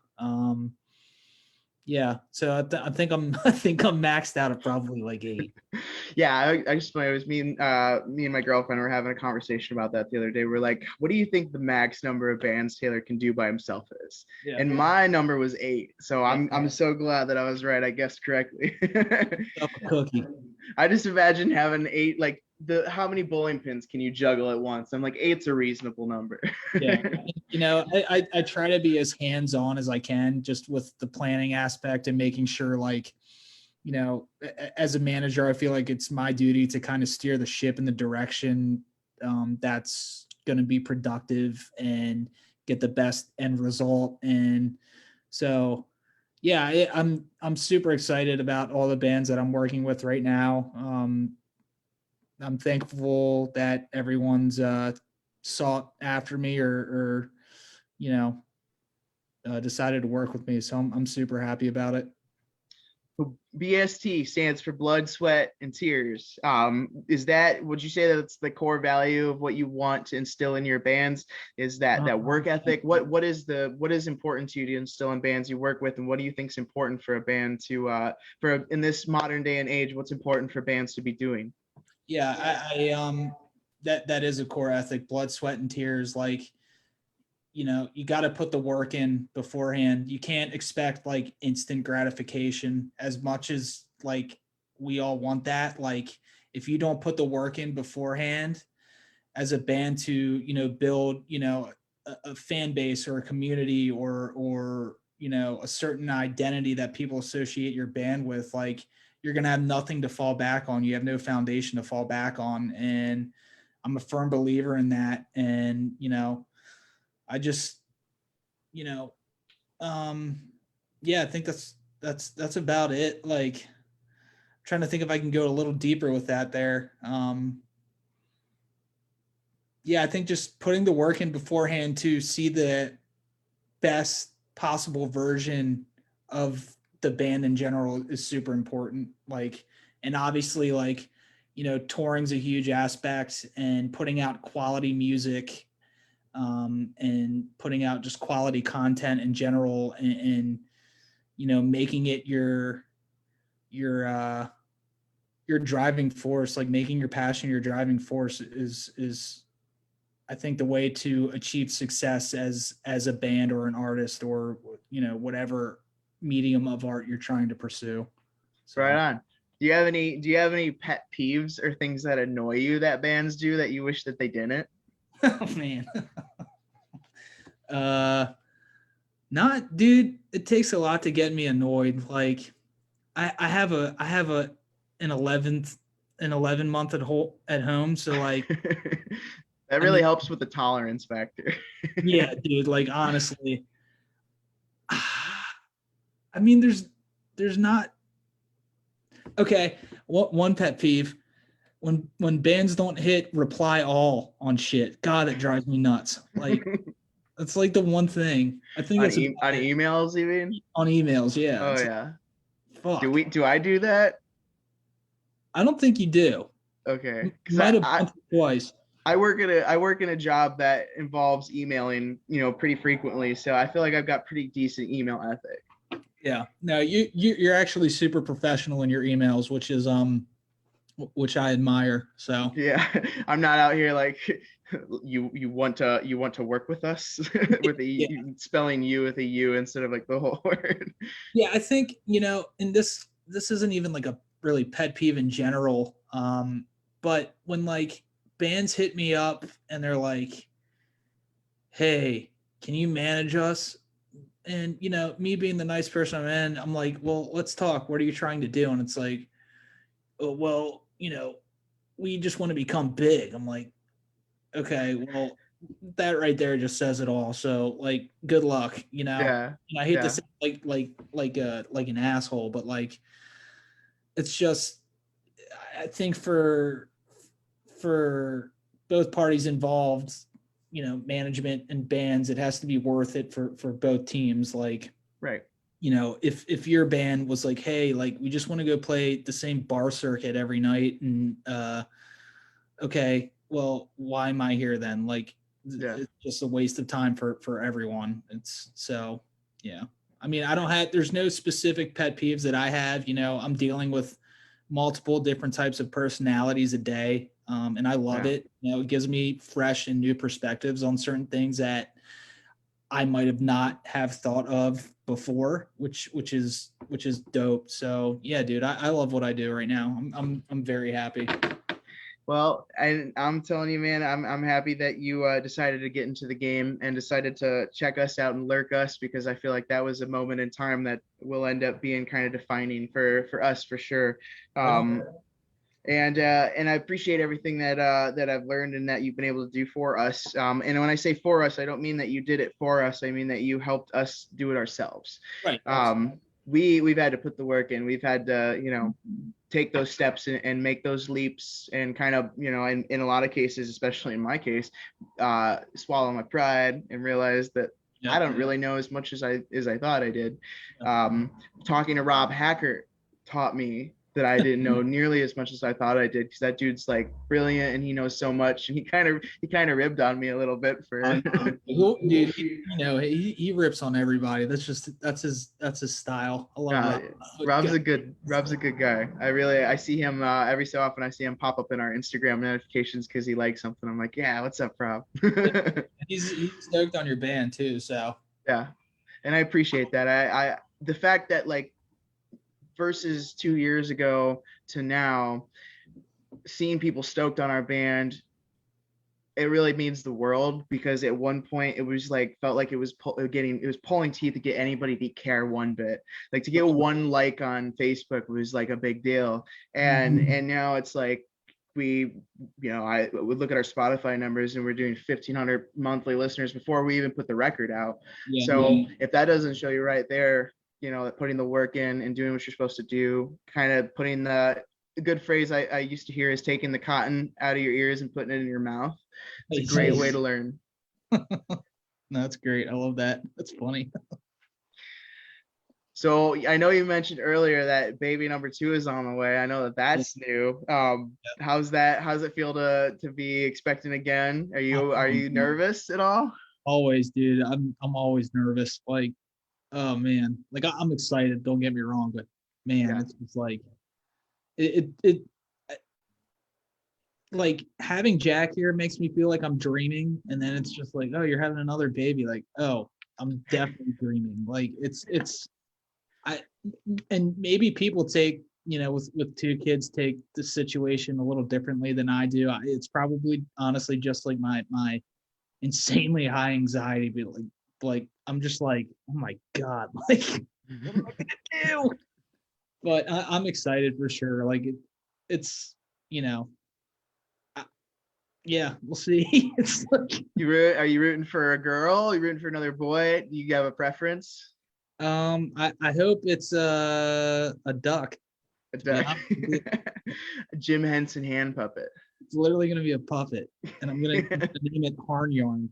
Yeah, so I think I'm I think I'm maxed out at probably like 8. Yeah, I just it was me and my girlfriend were having a conversation about that the other day. We're like, what do you think the max number of bands Taylor can do by himself is? Yeah, And my number was 8. So yeah. I'm so glad that I was right. I guessed correctly. Up a cookie. I just imagine having 8, like the how many bowling pins can you juggle at once? I'm like, eight's a reasonable number. Yeah, you know, I try to be as hands on as I can, just with the planning aspect and making sure, like, you know, as a manager, I feel like it's my duty to kind of steer the ship in the direction that's going to be productive and get the best end result. And so, yeah, I'm super excited about all the bands that I'm working with right now. I'm thankful that everyone's sought after me, or you know, decided to work with me. So I'm super happy about it. BST stands for blood, sweat, and tears. Is that, would you say that it's the core value of what you want to instill in your bands? Is that work ethic? What is important to you to instill in bands you work with, and what do you think is important for a band to for in this modern day and age? What's important for bands to be doing? Yeah, that is a core ethic, blood, sweat, and tears. Like, you know, you got to put the work in beforehand. You can't expect like instant gratification, as much as like we all want that. Like, if you don't put the work in beforehand as a band to, you know, build, you know, a fan base or a community, or you know, a certain identity that people associate your band with, like, you're going to have nothing to fall back on. You have no foundation to fall back on. And I'm a firm believer in that. And, you know, I just, you know, um, yeah, I think that's about it. Like, I'm trying to think if I can go a little deeper with that there. Yeah, I think just putting the work in beforehand to see the best possible version of the band in general is super important. Like, and obviously, like, you know, touring's a huge aspect, and putting out quality music, and putting out just quality content in general, and you know, making it your your driving force, like making your passion your driving force, is I think the way to achieve success as a band or an artist or whatever medium of art you're trying to pursue. Right So, on. Do you have any pet peeves or things that annoy you that bands do that you wish that they didn't? oh man, uh, not dude. It takes a lot to get me annoyed. Like I have an 11 month at home. So like, That I really mean, helps with the tolerance factor. yeah, dude. Like honestly, I mean, there's not okay. One pet peeve when bands don't hit reply all on shit. God, it drives me nuts. Like that's like the one thing. I think it's On about it emails, you mean? on emails. Yeah, Oh it's like yeah. Do fuck. we do I do that? I don't think you do. Okay. You Because might have once or twice. I work in a job that involves emailing, pretty frequently. So I feel like I've got pretty decent email ethic. Yeah. No, you're actually super professional in your emails, which I admire. So Yeah. I'm not out here like you want to work with us with yeah, spelling you with a U instead of like the whole word. yeah. I think and this isn't even like a really pet peeve in general. But when like bands hit me up and they're like, "Hey, can you manage us?" And me being the nice person I'm in, I'm like, "Well, let's talk. What are you trying to do?" And it's like, "Oh, well, we just want to become big." I'm like, okay, well, that right there just says it all. So like, good luck. Yeah. And I hate to Yeah. say like an asshole, but like it's just I think for both parties involved, management and bands, it has to be worth it for both teams. Like, Right. if your band was like, hey, like we just want to go play the same bar circuit every night, and okay, well, why am I here then? Like, Yeah. it's just a waste of time for everyone. It's so yeah. I mean, I don't have. There's no specific pet peeves that I have. I'm dealing with multiple different types of personalities a day, and I love Yeah. it. It gives me fresh and new perspectives on certain things that I might have not have thought of before, which is dope. So yeah, dude, I love what I do right now. I'm very happy. Well, and I'm telling you, man, I'm happy that you decided to get into the game and decided to check us out and lurk us, because I feel like that was a moment in time that will end up being kind of defining for us for sure. Right on. And I appreciate everything that I've learned and that you've been able to do for us. And when I say for us, I don't mean that you did it for us. I mean that you helped us do it ourselves. Right. We've had to put the work in. We've had to take those steps and make those leaps, and kind of in a lot of cases, especially in my case, swallow my pride and realize that Yeah. I don't really know as much as I thought I did. Yeah. Talking to Rob Hacker taught me that I didn't know nearly as much as I thought I did, because that dude's like brilliant and he knows so much, and he kind of ribbed on me a little bit for Dude, he rips on everybody. That's his style. I love Uh, Rob. Rob's a good guy. I see him every so often. I see him pop up in our Instagram notifications because he likes something. I'm like, yeah, what's up, Rob? He's stoked on your band too. So Yeah, and I appreciate that. I the fact that like versus 2 years ago to now, seeing people stoked on our band, it really means the world, because at one point it was like felt like it was pulling teeth to get anybody to care one bit. Like to get one like on Facebook was like a big deal, and now it's like we I would look at our Spotify numbers and we're doing 1,500 monthly listeners before we even put the record out. yeah, So if that doesn't show you right there, that putting the work in and doing what you're supposed to do, kind of putting the good phrase I used to hear is taking the cotton out of your ears and putting it in your mouth. It's a great way to learn. No, that's great. I love that. That's funny. So I know you mentioned earlier that baby number 2 is on the way. I know that that's new. How's it feel to be expecting again? Are you nervous at all? Always, dude. I'm always nervous. Like, oh man, like I'm excited. Don't get me wrong, but man, Yeah. it's just like it like having Jack here makes me feel like I'm dreaming, and then it's just like, oh, you're having another baby. Like, oh, I'm definitely dreaming. Like it's I and maybe people take, with two kids, take the situation a little differently than I do. It's probably honestly just like my insanely high anxiety, but like I'm just like, oh my god, like what am I gonna do? But I'm excited for sure. Like it's you know, I, yeah, we'll see. It's like Are you rooting for a girl? Are you rooting for another boy? Do you have a preference? I hope it's a duck. A To be duck. honest with you. A Jim Henson hand puppet. It's literally gonna be a puppet, and I'm gonna name it Harnyarn.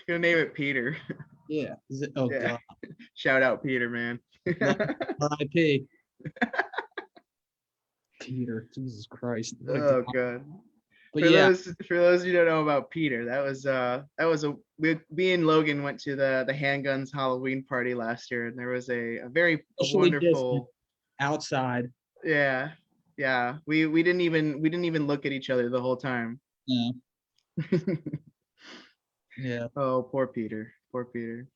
Gonna name it Peter. Yeah. Oh Yeah. god. Shout out Peter, man. R.I.P. Peter. Jesus Christ. What a Oh god. god. But For yeah, those who don't know about Peter, that was a me and Logan went to the handguns Halloween party last year, and there was a very socially distant wonderful. outside. Yeah, yeah. We didn't even look at each other the whole time. Yeah. Yeah. Oh, poor Peter. Poor Peter.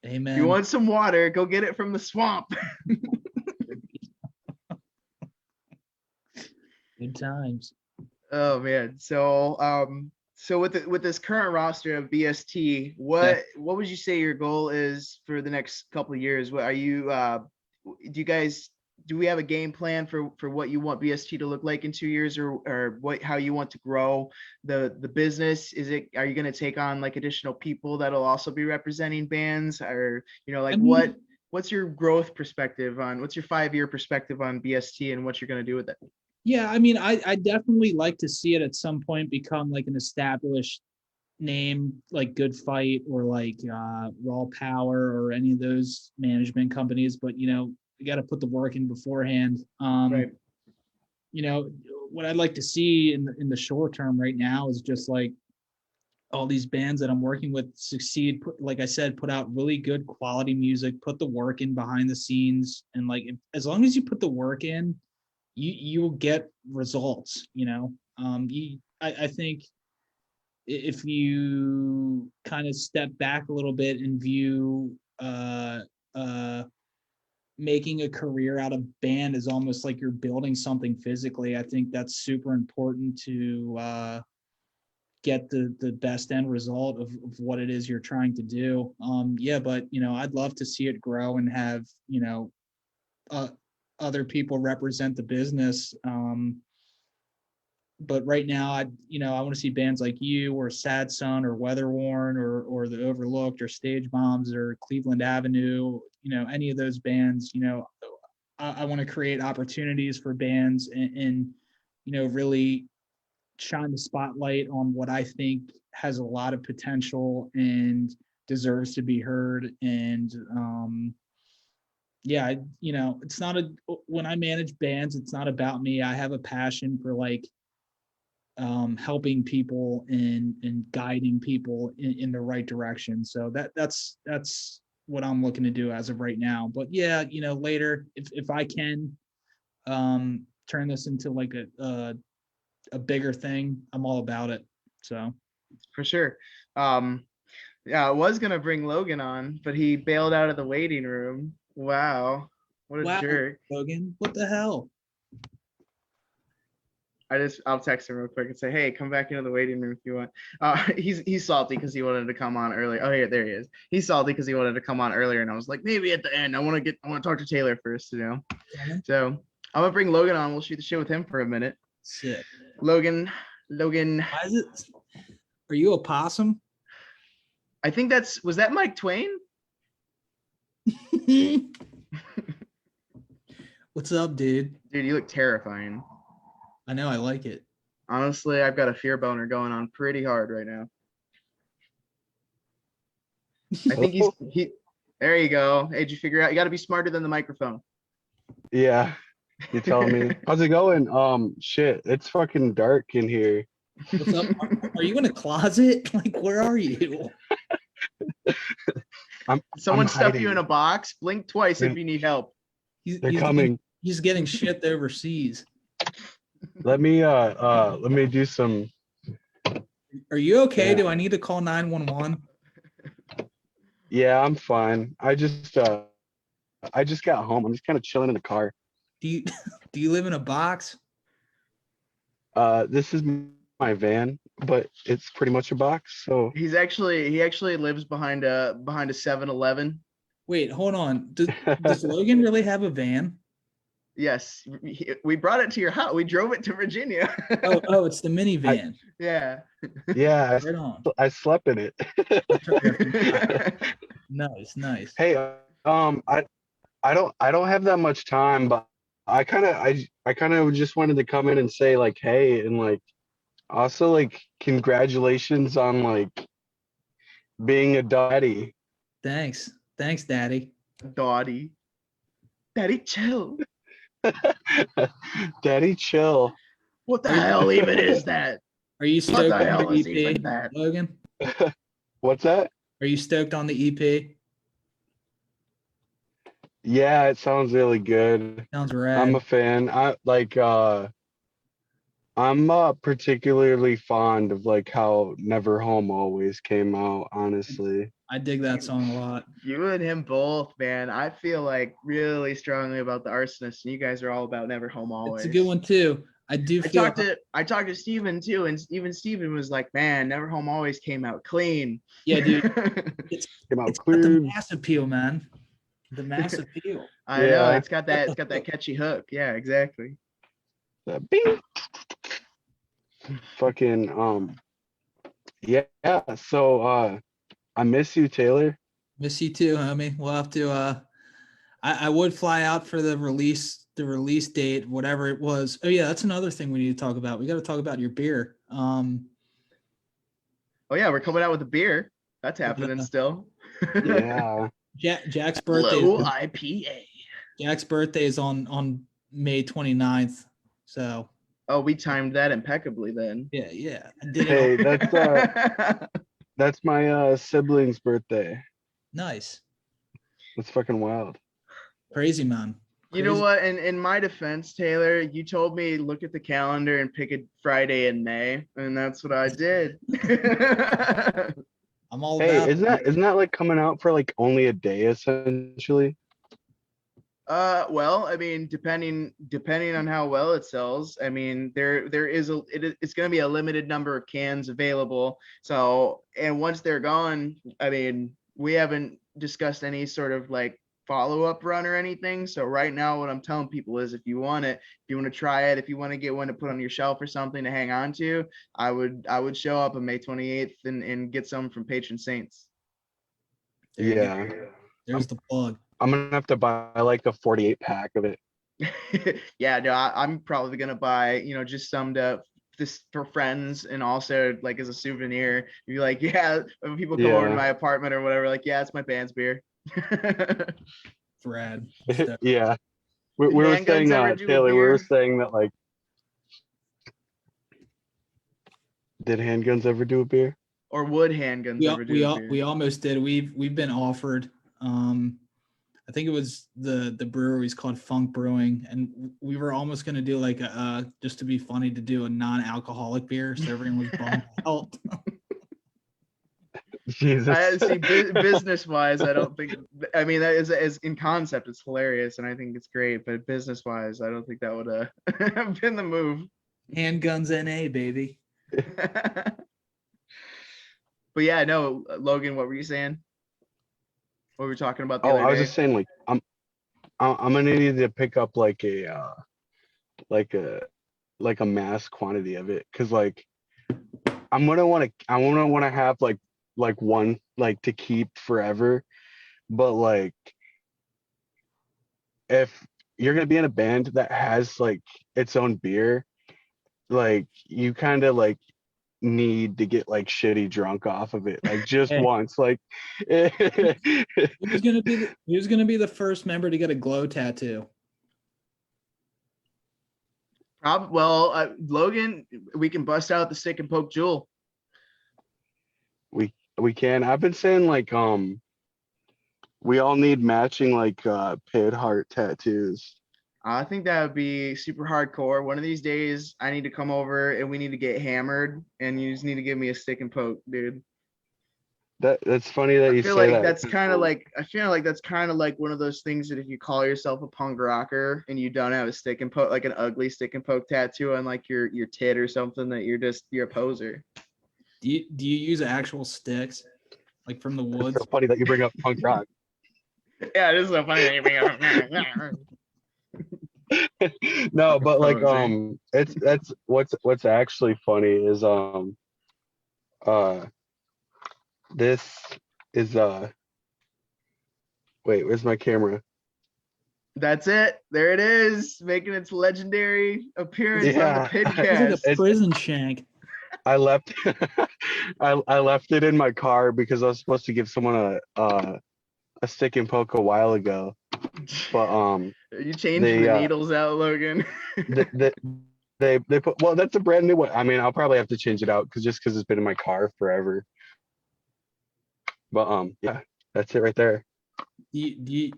If you Amen. want some water, go get it from the swamp. Good times. Oh man. So with this current roster of BST, Yeah. what would you say your goal is for the next couple of years? What are you do you guys do we have a game plan for what you want BST to look like in 2 years, or what how you want to grow the business? Are you going to take on like additional people that'll also be representing bands, or I like mean, what's your growth perspective on what's your 5 year perspective on BST and what you're going to do with it? yeah, I mean, I definitely like to see it at some point become like an established name, like Good Fight or like Raw Power or any of those management companies. But you got to put the work in beforehand. Right. You know, what I'd like to see in the short term right now is just like all these bands that I'm working with succeed. Like I said, put out really good quality music, put the work in behind the scenes, and like as long as you put the work in, you'll get results. I think if you kind of step back a little bit and view uh, making a career out of band is almost like you're building something physically. I think that's super important to get the best end result of what it is you're trying to do. Yeah, but I'd love to see it grow and have uh, other people represent the business. But right now, I want to see bands like you or Sad Sun or Weatherworn or The Overlooked or Stage Bombs or Cleveland Avenue. Any of those bands. I want to create opportunities for bands and really shine the spotlight on what I think has a lot of potential and deserves to be heard. And yeah, it's not when I manage bands, it's not about me. I have a passion for like helping people and guiding people in the right direction. So that's what I'm looking to do as of right now. But yeah, later if I can turn this into like a bigger thing, I'm all about it. So For sure. Um, yeah, I was gonna bring Logan on, but he bailed out of the waiting room. Wow, what a wow, jerk. Logan, what the hell? I'll text him real quick and say, hey, come back into the waiting room if you want. He's salty because he wanted to come on earlier. Oh, here, there he is. He's salty because he wanted to come on earlier, and I was like, maybe at the end. I want to talk to Taylor first. So I'm gonna bring Logan on. We'll shoot the shit with him for a minute. Sick. Logan. Why is it? Are you a possum? I think was that Mike Twain? What's up, dude? Dude, you look terrifying. I know, I like it. Honestly, I've got a fear boner going on pretty hard right now. I think he. There you go. Hey, did you figure out? You got to be smarter than the microphone. Yeah, you telling me. How's it going? Shit, it's fucking dark in here. What's up? Are you in a closet? Like, where are you? Someone I'm stuffed you in hiding. a box. Blink twice if you need help. They're coming. He's getting shipped overseas. Let me do some. Are you okay? Yeah. Do I need to call 911? Yeah, I'm fine. I just got home. I'm just kind of chilling in the car. Do you do you live in a box? This is my van, but it's pretty much a box. So He actually lives behind a 7-Eleven. Wait, hold on. Does Logan really have a van? Yes, we brought it to your house. We drove it to Virginia. Oh, it's the I minivan. Yeah. yeah, Right on. I slept in it. That's right, I forgot. Nice, nice. Hey, I don't have that much time, but I kind of just wanted to come in and say like hey and like also like congratulations on like being a daddy. Thanks. Thanks, Daddy. Dottie. Daddy, chill. Daddy chill. What the Are you, hell even is that? are you What stoked the on hell the is even EP, that? Logan? What's that? Are you stoked on the EP? Yeah, it sounds really good. Sounds I'm a rad. fan. I'm particularly fond of like how Never Home Always came out, honestly. I dig that song a lot. You and him both, man. I feel like really strongly about the Arsonist, and you guys are all about Never Home It's a Always. good one too. I do feel I talked to Steven too, and even Steven was like, man, Never Home Always came out clean. yeah, dude. It's Came out it's got the clean. mass appeal, man. The mass appeal. I know Yeah. it's got that catchy hook. Yeah, exactly. Bing. Fucking yeah. So I miss you, Taylor. Miss you too, homie. We'll have to I would fly out for the release date, whatever it was. Oh yeah, that's another thing we need to talk about. We got to talk about your beer. Oh yeah, we're coming out with a beer. That's happening the, still. Yeah. Jack's birthday. Low IPA. Jack's birthday is on May 29th. So Oh, we timed that impeccably then. yeah. I did it Hey, all that's my sibling's birthday. nice. That's fucking wild. Crazy, man. You know Crazy. what? In my defense, Taylor, you told me look at the calendar and pick a Friday in May, and that's what I did. I'm all Hey, about it. isn't that like coming out for like only a day essentially? Well, I mean, depending on how well it sells, I mean, it's going to be a limited number of cans available. So, and once they're gone, I mean, we haven't discussed any sort of like follow-up run or anything. So right now, what I'm telling people is, if you want it, if you want to try it, if you want to get one to put on your shelf or something to hang on to, I would show up on May 28th and get some from Patron Saints. There you go. Yeah. There's the plug. I'm gonna have to buy like a 48 pack of it. Yeah, no, I'm probably gonna buy, just some to just for friends and also like as a souvenir. Be like, yeah, when people come over to Yeah. my apartment or whatever, like, yeah, it's my band's beer. It's rad. So, Yeah. We Did were handguns saying ever do a Taylor, we were beer? saying that like did handguns ever do a beer? Or would handguns ever do a beer? we almost did. We've been offered. I think it was the brewery's called Funk Brewing, and we were almost going to do like a just to be funny to do a non-alcoholic beer, so everyone was bummed out. Jesus. I see. Business wise, I don't think. I mean, that is as in concept, it's hilarious, and I think it's great. But business wise, I don't think that would have been the move. Handguns NA, baby. But yeah, no, Logan, what were you saying? What were we talking about the Oh, other I was day? just saying like I'm gonna need to pick up like like a like a mass quantity of it because like I wanna have like one like to keep forever, but like if you're gonna be in a band that has like its own beer, like you kind of like need to get like shitty drunk off of it like just Hey, once like who's gonna be the first member to get a glow tattoo? Logan, we can bust out the stick and poke Jewel. we can. I've been saying like we all need matching like pid heart tattoos. I think that would be super hardcore. One of these days, I need to come over and we need to get hammered, and you just need to give me a stick and poke, dude. That's funny that I you feel say like that. that's kind of like I feel like that's kind of like one of those things that if you call yourself a punk rocker and you don't have a stick and poke, like an ugly stick and poke tattoo on like your tit or something, that you're a poser. Do you use actual sticks, like from the It's so woods? funny that you bring up punk rock. Yeah, this is so funny that you bring up. No, Like a but like poser. it's that's what's actually funny is uh this is wait, where's my camera? That's it. There it is, making its legendary appearance on the Yeah, It's like a PIDCAST. prison shank. I left I left it in my car because I was supposed to give someone a stick and poke a while ago. But You changing they the needles out, Logan? they, they they put, well, that's a brand new one. I mean, I'll probably have to change it out because it's been in my car forever. But yeah, that's it right there. Do you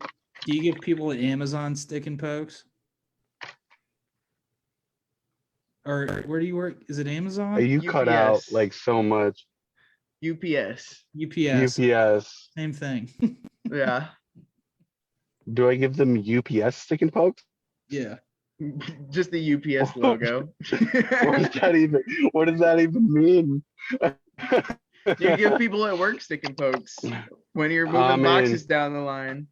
give people at Amazon stick and pokes? Or where do you work? Is it Amazon? You cut out UPS. like so much. UPS. UPS. UPS. Same thing. Yeah. Do I give them UPS stick and pokes? Yeah. Just the UPS logo. What does that even mean? You give people at work stick and pokes when you're moving boxes down the line.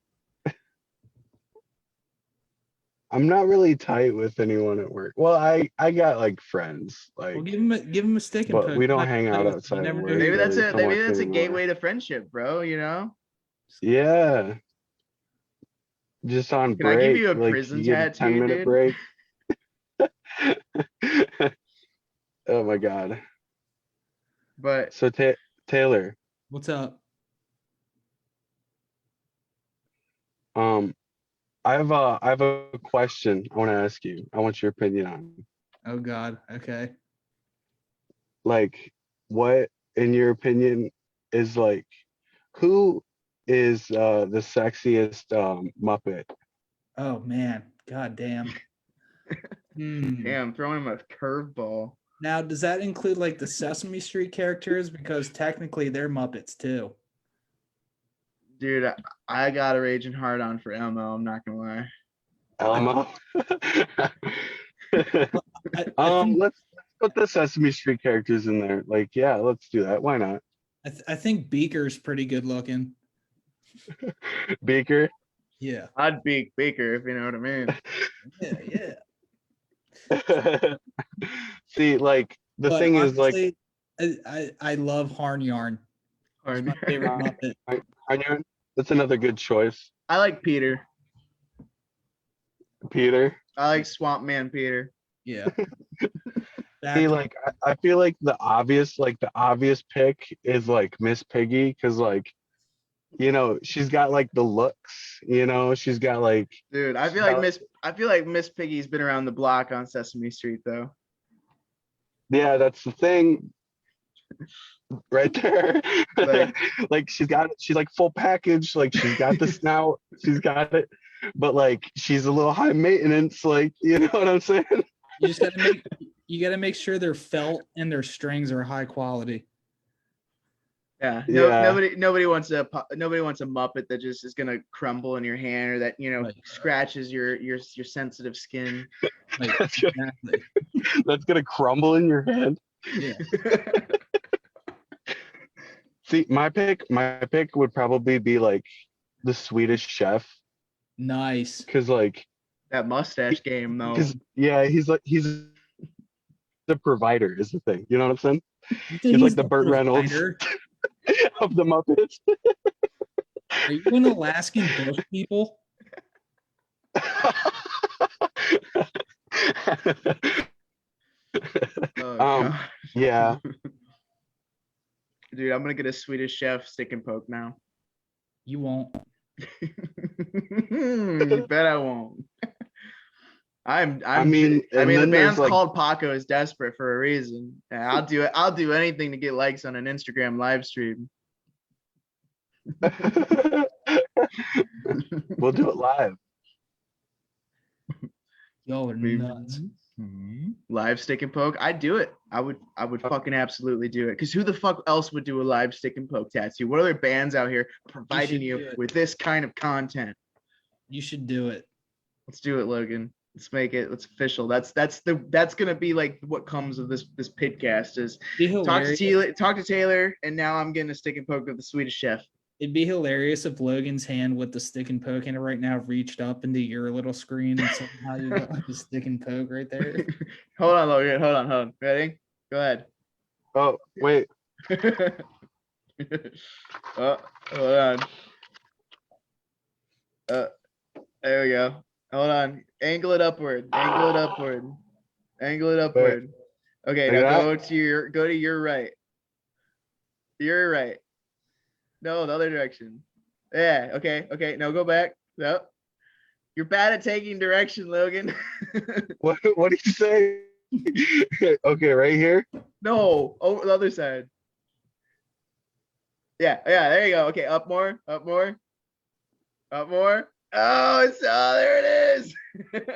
I'm not really tight with anyone at work. Well, I got like friends, like, Well, give him a stick and but poke. we don't hang out outside of never know work who Maybe that's really it. so Maybe much that's a anymore. gateway to friendship, bro. You know? Yeah, just on Can I give break, you a like prison you get a tattoo, 10-minute dude? break. Oh my God. But So Taylor, What's up? um, I have a question I want to ask you. I want your opinion on. Oh God. Okay. Like, what, in your opinion, is like, who is the sexiest Muppet? Oh man. God damn. damn, throwing him a curveball. Now, does that include like the Sesame Street characters? Because technically they're Muppets too. Dude, I got a raging hard on for Elmo. I'm not gonna lie. Elmo. I think Let's put the Sesame Street characters in there. Like, yeah, let's do that. Why not? I think Beaker's pretty good looking. Beaker. Yeah. I'd be Baker if you know what I mean. Yeah. See, like the But thing is, like, honestly, I love Harn Yarn. It's my favorite Muppet. that's another good choice. I like Peter. Peter. I like Swamp Man Peter. Yeah. See, like I feel like the obvious pick is like Miss Piggy, because like, you know, she's got like the looks, you know, she's got like, Dude, I feel like Miss Piggy's been around the block on Sesame Street though. yeah, that's the thing right there. Like she's like full package, like she's got the snout, she's got it, but like she's a little high maintenance, like, you know what I'm saying? You gotta make sure their felt and their strings are high quality. Yeah, Yeah. nobody wants a Muppet that just is gonna crumble in your hand, or that, you know, Right. scratches your sensitive skin. Like, That's exactly. That's gonna crumble in your hand. Yeah. See, my pick would probably be like the Swedish Chef, Nice. because like, That mustache game though. because yeah, he's the provider is the thing. You know what I'm saying? You think He's like the Burt Reynolds provider? of the Muppets. Are you an Alaskan bush people? Oh, God. Yeah. Dude, I'm gonna get a Swedish Chef stick and poke now. You won't. You bet I won't. I mean, and the then there's band's like, called Paco is Desperate for a reason. Yeah, I'll do anything to get likes on an Instagram live stream. we'll do it live. Y'all are nuts. Live stick and poke. I'd do it. I would fucking absolutely do it. Because who the fuck else would do a live stick and poke tattoo? What other bands out here providing you with this kind of content? You should do it. Let's do it, Logan. Let's make it. Let's official. That's gonna be like what comes of this PIDCAST is talk to Taylor, and now I'm getting a stick and poke of the Swedish Chef. It'd be hilarious if Logan's hand with the stick and poke in it right now reached up into your little screen and somehow you got like the stick and poke right there. Hold on, Logan. Hold on. Ready? Go ahead. Oh, wait. Oh, hold on. There we go. Hold on. Angle it upward. Okay, now go to your right. Your right. No, the other direction. Yeah, okay. Now go back. Nope. You're bad at taking direction, Logan. What did you say? Okay, right here. No, over the other side. Yeah, there you go. Okay, up more. Oh, there it is. Made it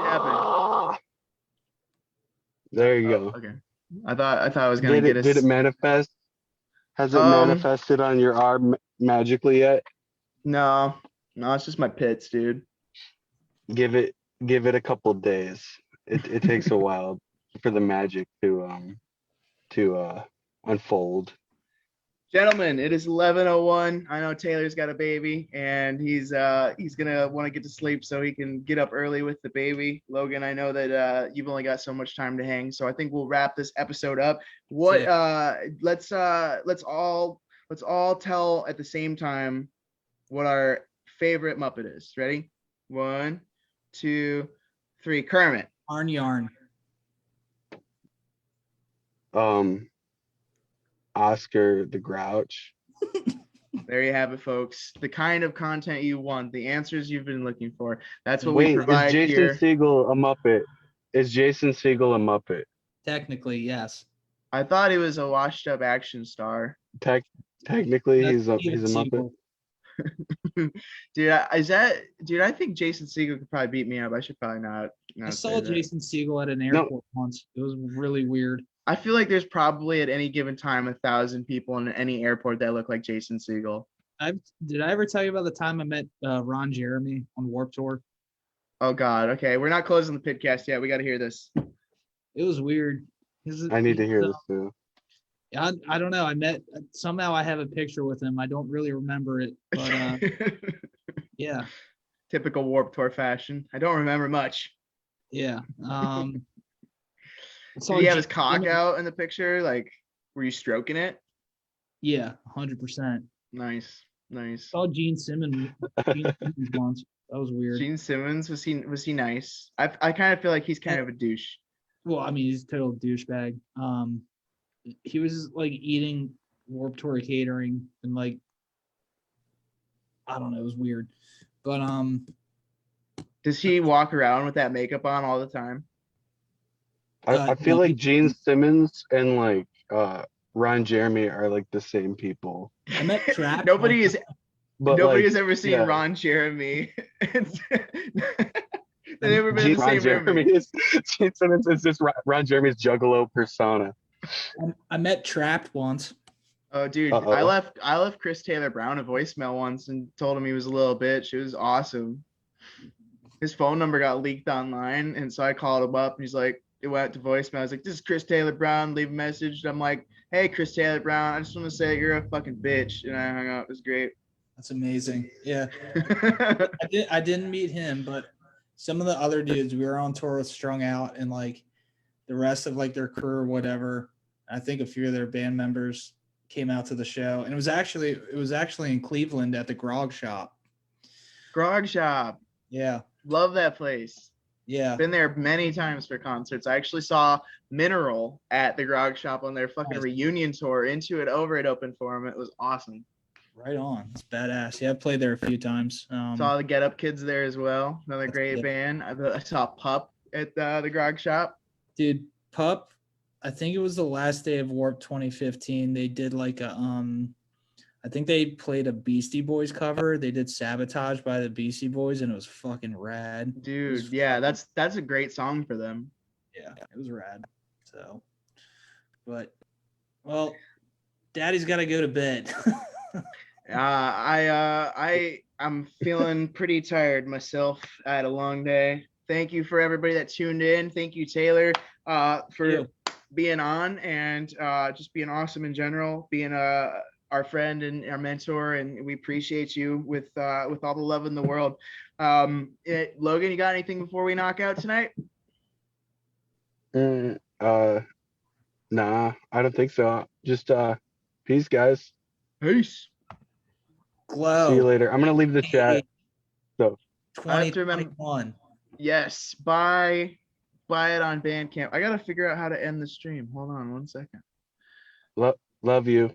happen. There you go. Okay. I thought I was gonna Did it manifest? Has it manifested on your arm magically yet? No, it's just my pits, dude. Give it a couple days. It takes a while for the magic to unfold. Gentlemen, it is 11:01. I know Taylor's got a baby, and he's gonna want to get to sleep so he can get up early with the baby. Logan, I know that you've only got so much time to hang, so I think we'll wrap this episode up. Let's all tell at the same time what our favorite Muppet is. Ready? 1, 2, 3. Kermit. Arn Yarn. Oscar the Grouch. There you have it, folks. The kind of content you want, the answers you've been looking for. That's what we provide here. Is Jason Segel a Muppet? Is Jason Segel a Muppet? Technically, yes. I thought he was a washed-up action star. Technically, he's a Muppet. Dude, I think Jason Segel could probably beat me up. I should probably not I saw Jason Segel at an airport once. It was really weird. I feel like there's probably at any given time 1,000 people in any airport that look like Jason Segel. Did I ever tell you about the time I met Ron Jeremy on Warped Tour? Oh God. Okay, we're not closing the PIDCAST yet. We got to hear this. It was weird. I need to hear this too. I don't know. Somehow I have a picture with him. I don't really remember it, but yeah. Typical Warped Tour fashion. I don't remember much. Yeah. Did he have his cock out in the picture? Like, were you stroking it? Yeah, 100%. Nice. Saw Gene Simmons once. That was weird. Gene Simmons, was he nice? I kind of feel like he's kind of a douche. Well, I mean, he's a total douchebag. He was like eating Warped Tour catering and like, I don't know, it was weird. But does he walk around with that makeup on all the time? I feel like Gene Simmons and like Ron Jeremy are like the same people. I met Trapped. Nobody has ever seen Ron Jeremy. They've never been in the same room. Gene Simmons is just Ron Jeremy's juggalo persona. I met Trapped once. Oh, dude, I left Chris Taylor Brown a voicemail once and told him he was a little bitch. It was awesome. His phone number got leaked online, and so I called him up, and he's like, it went to voicemail. I was like, this is Chris Taylor Brown. Leave a message. And I'm like, hey, Chris Taylor Brown, I just want to say you're a fucking bitch. And I hung up. It was great. That's amazing. Yeah. I didn't meet him, but some of the other dudes we were on tour with Strung Out and like the rest of like their crew or whatever. I think a few of their band members came out to the show. And it was actually in Cleveland at the Grog Shop. Grog Shop. Yeah. Love that place. Yeah. Been there many times for concerts. I actually saw Mineral at the Grog Shop on their fucking reunion tour. Into It, Over It opened for them. It was awesome. Right on. It's badass. Yeah, I've played there a few times. Saw the Get Up Kids there as well. Another great band. I saw Pup at the Grog Shop. Dude, Pup, I think it was the last day of Warp 2015. They did like a I think they played a Beastie Boys cover. They did Sabotage by the Beastie Boys, and it was fucking rad. It Dude, was yeah, fucking- that's a great song for them. yeah, it was rad. So, but well, Daddy's got to go to bed. I'm feeling pretty tired myself. I had a long day. Thank you for everybody that tuned in. Thank you, Taylor, for you. being on and just being awesome in general, being our friend and our mentor, and we appreciate you with all the love in the world. Logan, you got anything before we knock out tonight? Nah, I don't think so. Just peace, guys. Peace. Glow. See you later. I'm gonna leave the chat. So I have to remember. 2021. Yes, buy it on Bandcamp. I gotta figure out how to end the stream. Hold on one second. love you.